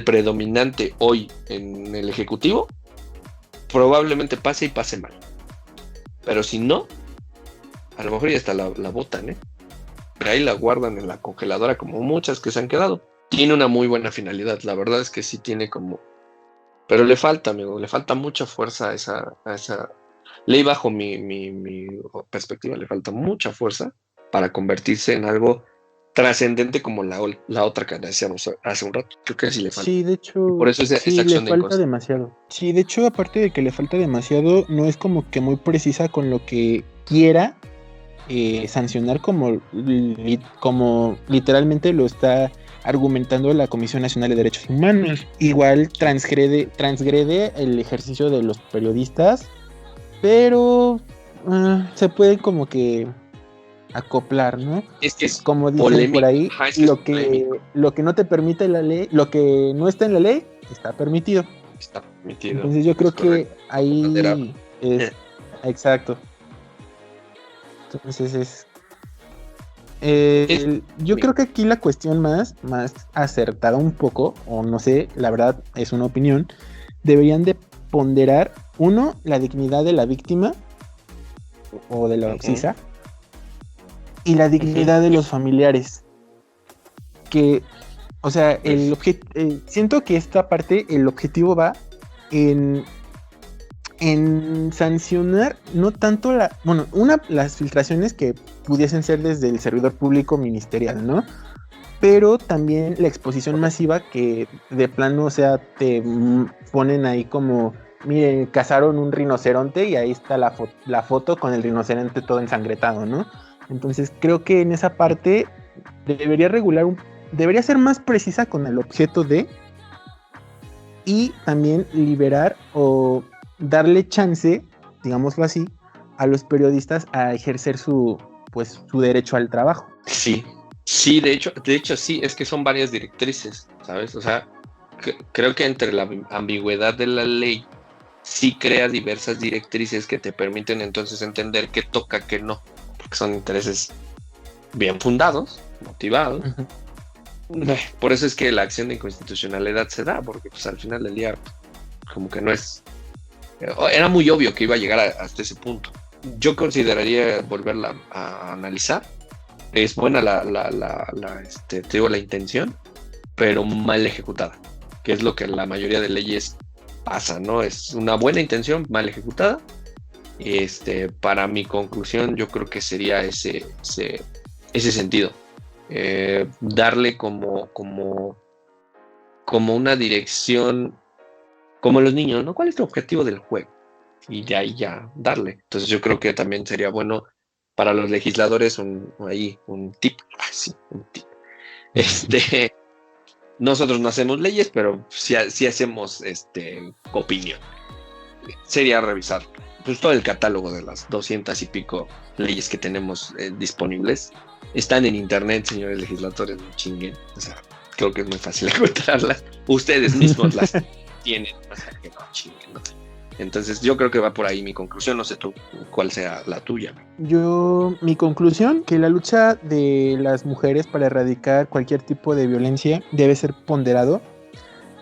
predominante hoy en el Ejecutivo, probablemente pase y pase mal. Pero si no, a lo mejor ya hasta la botan, ¿eh? Pero ahí la guardan en la congeladora como muchas que se han quedado. Tiene una muy buena finalidad, la verdad es que sí tiene como... Pero le falta, amigo, le falta mucha fuerza a esa ley bajo mi perspectiva, le falta mucha fuerza para convertirse en algo trascendente como la otra que decíamos hace un rato. Creo que sí le falta. Sí, de hecho, Por eso esa sí, acción le de falta encuesta. demasiado. Sí, de hecho, aparte de que le falta demasiado, no es como que muy precisa con lo que quiera sancionar como literalmente lo está argumentando la Comisión Nacional de Derechos Humanos. Igual transgrede el ejercicio de los periodistas, pero se puede como que acoplar, ¿no? Es que es Como dicen polémico. por ahí, Ajá, es que es polémico. lo que no te permite la ley, lo que no está en la ley, está permitido. Está permitido. Entonces yo creo que ahí es exacto. Entonces yo creo que aquí la cuestión más acertada un poco, o no sé, la verdad es una opinión, deberían de ponderar, uno, la dignidad de la víctima o de la oxisa, y la dignidad de los familiares. Que, o sea, siento que esta parte, el objetivo va en sancionar no tanto las filtraciones que pudiesen ser desde el servidor público ministerial, ¿no? Pero también la exposición masiva que de plano, o sea, te ponen ahí como, miren, cazaron un rinoceronte y ahí está la foto con el rinoceronte todo ensangretado, ¿no? Entonces creo que en esa parte debería ser más precisa con el objeto de, y también liberar o darle chance, digámoslo así, a los periodistas a ejercer su derecho al trabajo. Sí, de hecho sí, es que son varias directrices, ¿sabes? O sea, creo que entre la ambigüedad de la ley sí crea diversas directrices que te permiten entonces entender qué toca, qué no, porque son intereses bien fundados, motivados. Por eso es que la acción de inconstitucionalidad se da, porque pues al final del día como que no es... Era muy obvio que iba a llegar hasta ese punto. Yo consideraría volverla a analizar. Es buena te digo, la intención, pero mal ejecutada, que es lo que la mayoría de leyes pasa, ¿no? Es una buena intención mal ejecutada. Para mi conclusión, yo creo que sería ese sentido. Darle como una dirección, como los niños, ¿no? ¿Cuál es tu objetivo del juego? Y de ahí ya darle. Entonces yo creo que también sería bueno para los legisladores un tip. Un tip. Nosotros no hacemos leyes, pero sí hacemos opinión. Sería revisar pues todo el catálogo de las 200 y pico leyes que tenemos disponibles. Están en internet, señores legisladores, no chinguen. O sea, creo que es muy fácil encontrarlas. Ustedes mismos las tienen, o sea, que no chinguen, ¿no? Entonces yo creo que va por ahí mi conclusión, no sé tú cuál sea la tuya. Mi conclusión, que la lucha de las mujeres para erradicar cualquier tipo de violencia debe ser ponderado,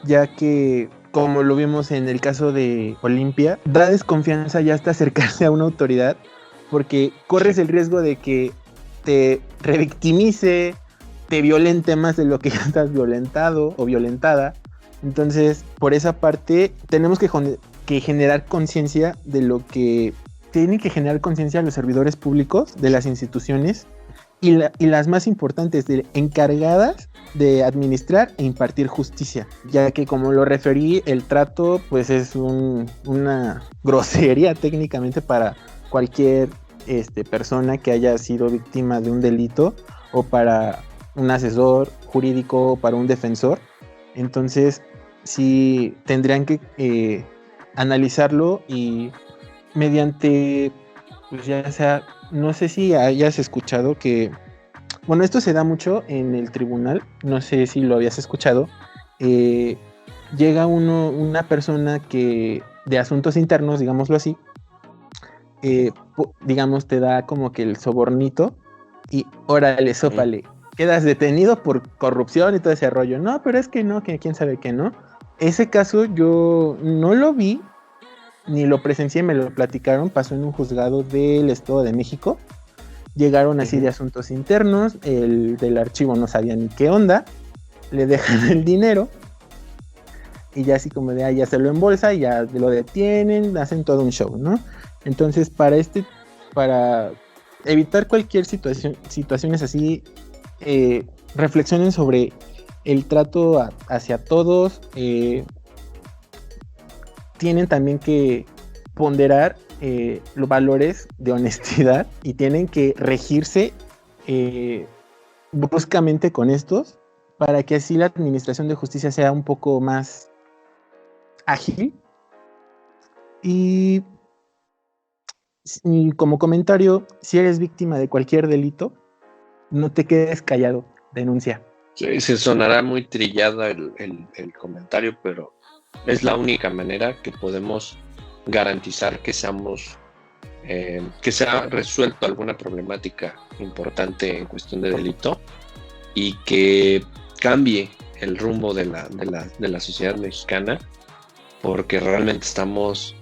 ya que, como lo vimos en el caso de Olimpia, da desconfianza ya hasta acercarse a una autoridad, porque corres el riesgo de que te revictimice, te violente más de lo que ya estás violentado o violentada. Entonces, por esa parte, tenemos que generar conciencia de lo que tienen que generar conciencia los servidores públicos de las instituciones y las más importantes, encargadas de administrar e impartir justicia, ya que, como lo referí, el trato pues es una grosería técnicamente para cualquier persona que haya sido víctima de un delito, o para un asesor jurídico o para un defensor. Entonces sí tendrían que analizarlo, y mediante, pues ya sea, no sé si hayas escuchado que, bueno, esto se da mucho en el tribunal, no sé si lo habías escuchado, llega una persona que de asuntos internos, digámoslo así, digamos, te da como que el sobornito y órale, sópale, quedas detenido por corrupción y todo ese rollo. No, pero es que no, que quién sabe qué, ¿no? Ese caso yo no lo vi, ni lo presencié, me lo platicaron, pasó en un juzgado del Estado de México. Llegaron así de asuntos internos, el del archivo no sabía ni qué onda, le dejan el dinero y ya así como de ya se lo embolsa y ya lo detienen, hacen todo un show, ¿no? Entonces para evitar cualquier situaciones así reflexionen sobre el trato hacia todos. Tienen también que ponderar los valores de honestidad y tienen que regirse bruscamente con estos para que así la administración de justicia sea un poco más ágil. Y como comentario, si eres víctima de cualquier delito, no te quedes callado, denuncia. Sí, se sonará muy trillada el comentario, pero es la única manera que podemos garantizar que que se ha resuelto alguna problemática importante en cuestión de delito y que cambie el rumbo de la sociedad mexicana, porque realmente estamos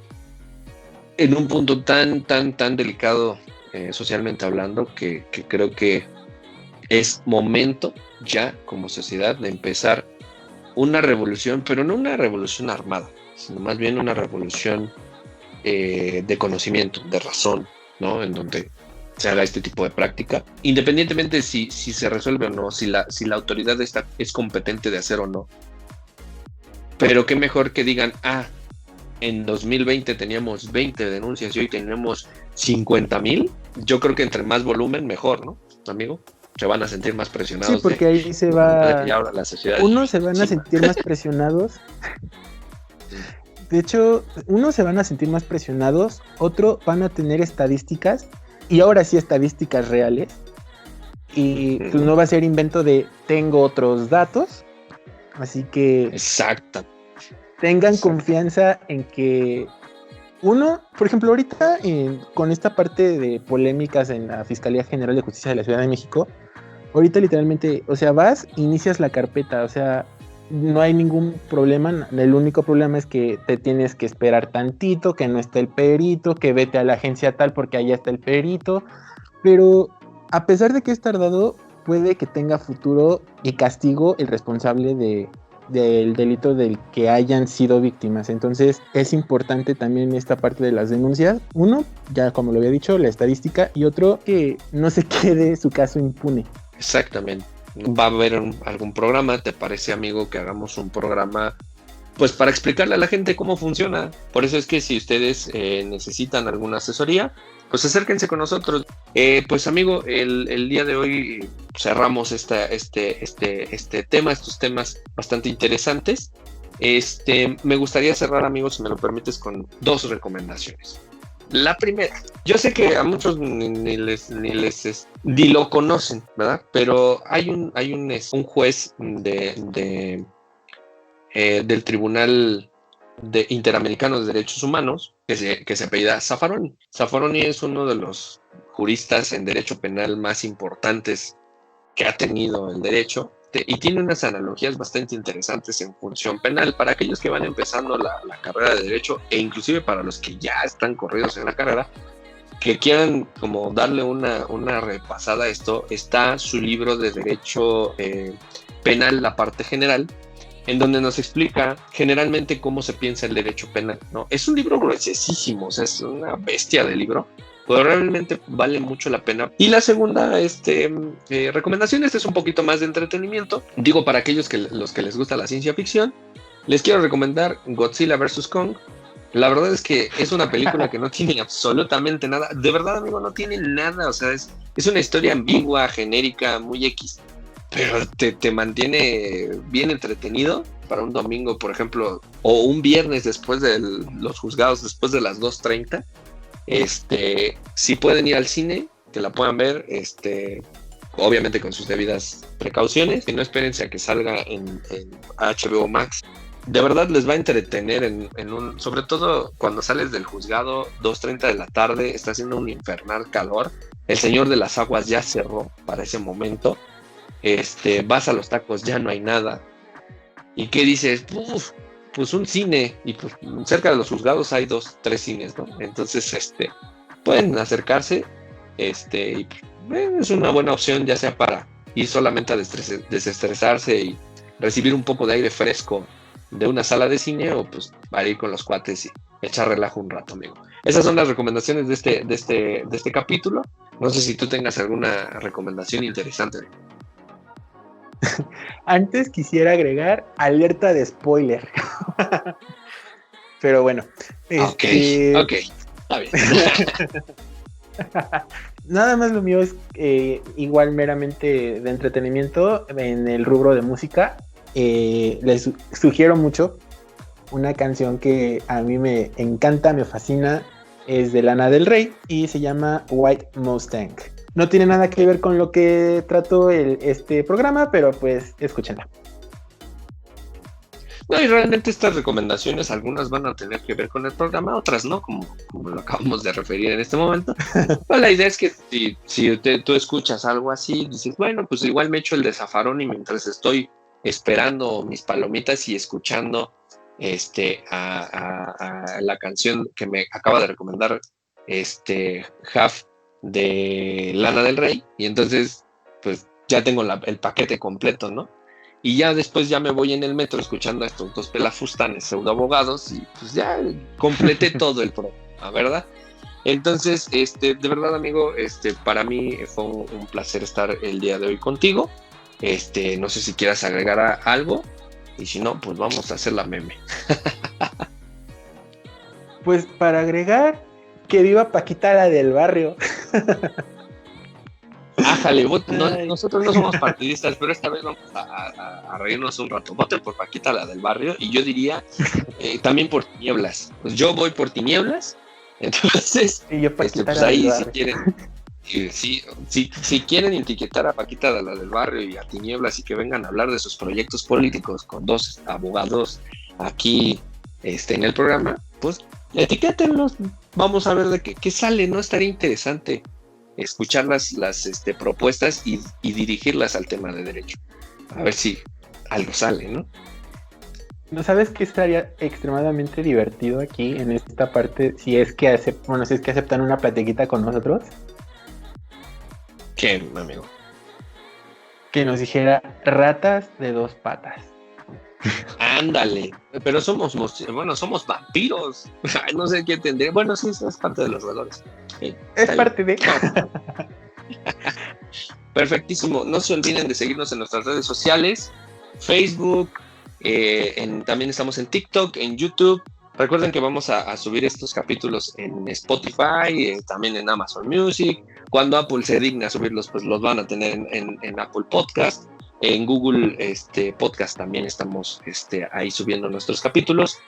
en un punto tan delicado socialmente hablando que creo que es momento ya como sociedad de empezar una revolución, pero no una revolución armada, sino más bien una revolución de conocimiento, de razón, ¿no? En donde se haga este tipo de práctica, independientemente si se resuelve o no, si la autoridad es competente de hacer o no. Pero qué mejor que digan, en 2020 teníamos 20 denuncias y hoy tenemos 50,000. Yo creo que entre más volumen, mejor, ¿no, amigo? Se van a sentir más presionados. Sí, porque ahí se va... Unos se van a sentir más presionados. De hecho, unos se van a sentir más presionados, otros van a tener estadísticas, y ahora sí estadísticas reales. Y pues no va a ser invento de tengo otros datos. Así que... Exacto. Tengan confianza en que uno, por ejemplo, ahorita con esta parte de polémicas en la Fiscalía General de Justicia de la Ciudad de México, ahorita literalmente, o sea, vas, inicias la carpeta, o sea, no hay ningún problema, el único problema es que te tienes que esperar tantito, que no esté el perito, que vete a la agencia tal porque allá está el perito, pero a pesar de que es tardado, puede que tenga futuro y castigo el responsable del delito del que hayan sido víctimas. Entonces es importante también esta parte de las denuncias. Uno, ya como lo había dicho, la estadística, y otro, que no se quede su caso impune. Exactamente. Va a haber algún programa, ¿te parece, amigo, que hagamos un programa pues para explicarle a la gente cómo funciona? Por eso es que si ustedes necesitan alguna asesoría, pues acérquense con nosotros. Pues amigo, el día de hoy cerramos este tema, estos temas bastante interesantes. Me gustaría cerrar, amigo, si me lo permites, con 2 recomendaciones. La primera, yo sé que a muchos ni lo conocen, ¿verdad? Pero hay un juez del Tribunal Interamericano de Derechos Humanos que se apellida Zaffaroni. Zaffaroni es uno de los juristas en derecho penal más importantes que ha tenido el derecho, y tiene unas analogías bastante interesantes en función penal para aquellos que van empezando la carrera de derecho, e inclusive para los que ya están corridos en la carrera, que quieran como darle una repasada a esto. Está su libro de derecho penal, la parte general, en donde nos explica generalmente cómo se piensa el derecho penal, ¿no? Es un libro gruesísimo, o sea, es una bestia de libro, pero realmente vale mucho la pena. Y la segunda recomendación, es un poquito más de entretenimiento. Digo, para aquellos los que les gusta la ciencia ficción, les quiero recomendar Godzilla vs. Kong. La verdad es que es una película que no tiene absolutamente nada. De verdad, amigo, no tiene nada. O sea, es una historia ambigua, genérica, muy X, pero te mantiene bien entretenido para un domingo, por ejemplo, o un viernes después de los juzgados, después de las 2:30. Si pueden ir al cine, que la puedan ver, obviamente con sus debidas precauciones, que no espérense a que salga en HBO Max. De verdad les va a entretener sobre todo cuando sales del juzgado, 2:30 de la tarde, está haciendo un infernal calor, el Señor de las Aguas ya cerró para ese momento, vas a los tacos, ya no hay nada, y ¿qué dices? Pues un cine, y pues cerca de los juzgados hay 2-3 cines, ¿no? Entonces, pueden acercarse, y es una buena opción, ya sea para ir solamente a desestresarse y recibir un poco de aire fresco de una sala de cine, o pues para ir con los cuates y echar relajo un rato, amigo. Esas son las recomendaciones de este capítulo. No sé si tú tengas alguna recomendación interesante. Antes quisiera agregar alerta de spoiler. Pero bueno. Ok. Está bien. Nada más lo mío es igual meramente de entretenimiento en el rubro de música. Les sugiero mucho una canción que a mí me encanta, me fascina, es de Lana del Rey y se llama White Mustang. No tiene nada que ver con lo que trató este programa, pero pues escúchenla. No, y realmente estas recomendaciones, algunas van a tener que ver con el programa, otras no, como lo acabamos de referir en este momento. Pues la idea es que si tú escuchas algo así, dices, bueno, pues igual me echo el desafarón y mientras estoy esperando mis palomitas y escuchando a la canción que me acaba de recomendar Half de Lana del Rey, y entonces pues ya tengo el paquete completo, ¿no? Y ya después ya me voy en el metro escuchando a estos dos pelafustanes pseudoabogados y pues ya completé todo el programa, ¿verdad? Entonces, de verdad, amigo, para mí fue un placer estar el día de hoy contigo. No sé si quieras agregar algo, y si no, pues vamos a hacer la meme. Pues para agregar, que viva Paquita la del barrio. Ájale, nosotros no somos partidistas, pero esta vez vamos a reírnos un rato. Voten por Paquita, la del barrio, y yo diría también por Tinieblas. Pues yo voy por Tinieblas, entonces, y yo Paquita, pues ahí si quieren, si quieren etiquetar a Paquita, la del barrio, y a Tinieblas, y que vengan a hablar de sus proyectos políticos con dos abogados aquí en el programa, pues etiquétenlos, vamos a ver de qué sale, ¿no? Estaría interesante escuchar las propuestas y dirigirlas al tema de derecho. A ver si algo sale, ¿no? ¿No sabes qué estaría extremadamente divertido aquí en esta parte? Si es que aceptan una platiquita con nosotros. ¿Qué, amigo? Que nos dijera ratas de dos patas. Ándale, pero somos vampiros. No sé qué tendría. Bueno, sí, eso es parte de los valores. Es parte de... Perfectísimo. No se olviden de seguirnos en nuestras redes sociales, Facebook, también estamos en TikTok, en YouTube. Recuerden que vamos a subir estos capítulos en Spotify, también en Amazon Music. Cuando Apple se digna a subirlos, pues los van a tener en Apple Podcast. En Google Podcast también estamos ahí subiendo nuestros capítulos,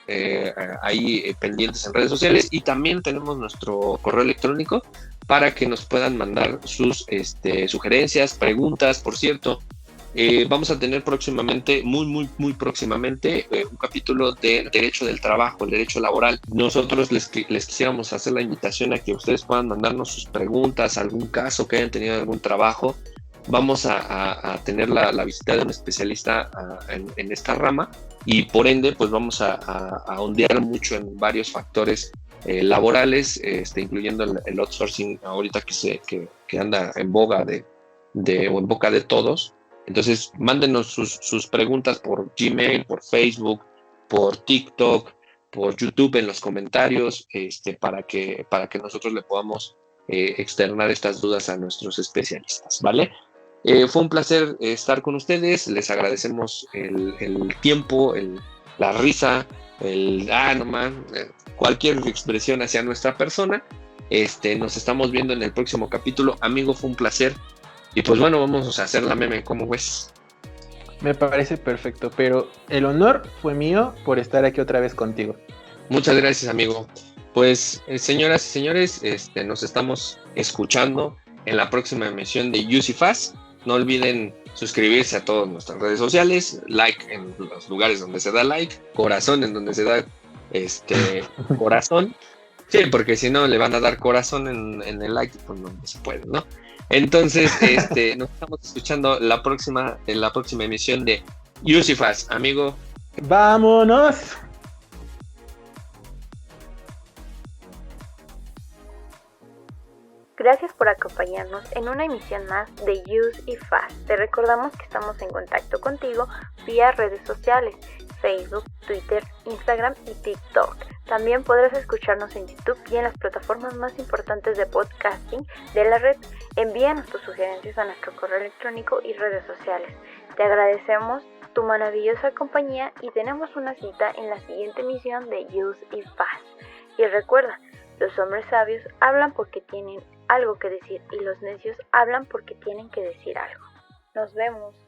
ahí pendientes en redes sociales, y también tenemos nuestro correo electrónico para que nos puedan mandar sus sugerencias, preguntas. Por cierto, vamos a tener próximamente, muy próximamente, un capítulo de derecho del trabajo, el derecho laboral. Nosotros les quisiéramos hacer la invitación a que ustedes puedan mandarnos sus preguntas, algún caso que hayan tenido en algún trabajo. Vamos a tener la visita de un especialista en esta rama, y por ende pues vamos a ondear mucho en varios factores laborales, incluyendo el outsourcing ahorita que anda en boga o en boca de todos. Entonces mándenos sus preguntas por Gmail, por Facebook, por TikTok, por YouTube en los comentarios, para que nosotros le podamos externar estas dudas a nuestros especialistas, ¿vale? Fue un placer estar con ustedes, les agradecemos el tiempo, la risa, cualquier expresión hacia nuestra persona. Nos estamos viendo en el próximo capítulo. Amigo, fue un placer. Y pues bueno, vamos a hacer la meme, ¿cómo ves? Me parece perfecto, pero el honor fue mío por estar aquí otra vez contigo. Muchas gracias, amigo. Pues, señoras y señores, nos estamos escuchando en la próxima emisión de Use Fast. No olviden suscribirse a todas nuestras redes sociales, like en los lugares donde se da like, corazón en donde se da corazón. Sí, porque si no le van a dar corazón en el like, pues no se puede, ¿no? Entonces, nos estamos escuchando en la próxima emisión de Use Fast, amigo. ¡Vámonos! Gracias por acompañarnos en una emisión más de Use y Fast. Te recordamos que estamos en contacto contigo vía redes sociales, Facebook, Twitter, Instagram y TikTok. También podrás escucharnos en YouTube y en las plataformas más importantes de podcasting de la red. Envíanos tus sugerencias a nuestro correo electrónico y redes sociales. Te agradecemos tu maravillosa compañía y tenemos una cita en la siguiente emisión de Use It Fast. Y recuerda, los hombres sabios hablan porque tienen algo que decir y los necios hablan porque tienen que decir algo. Nos vemos.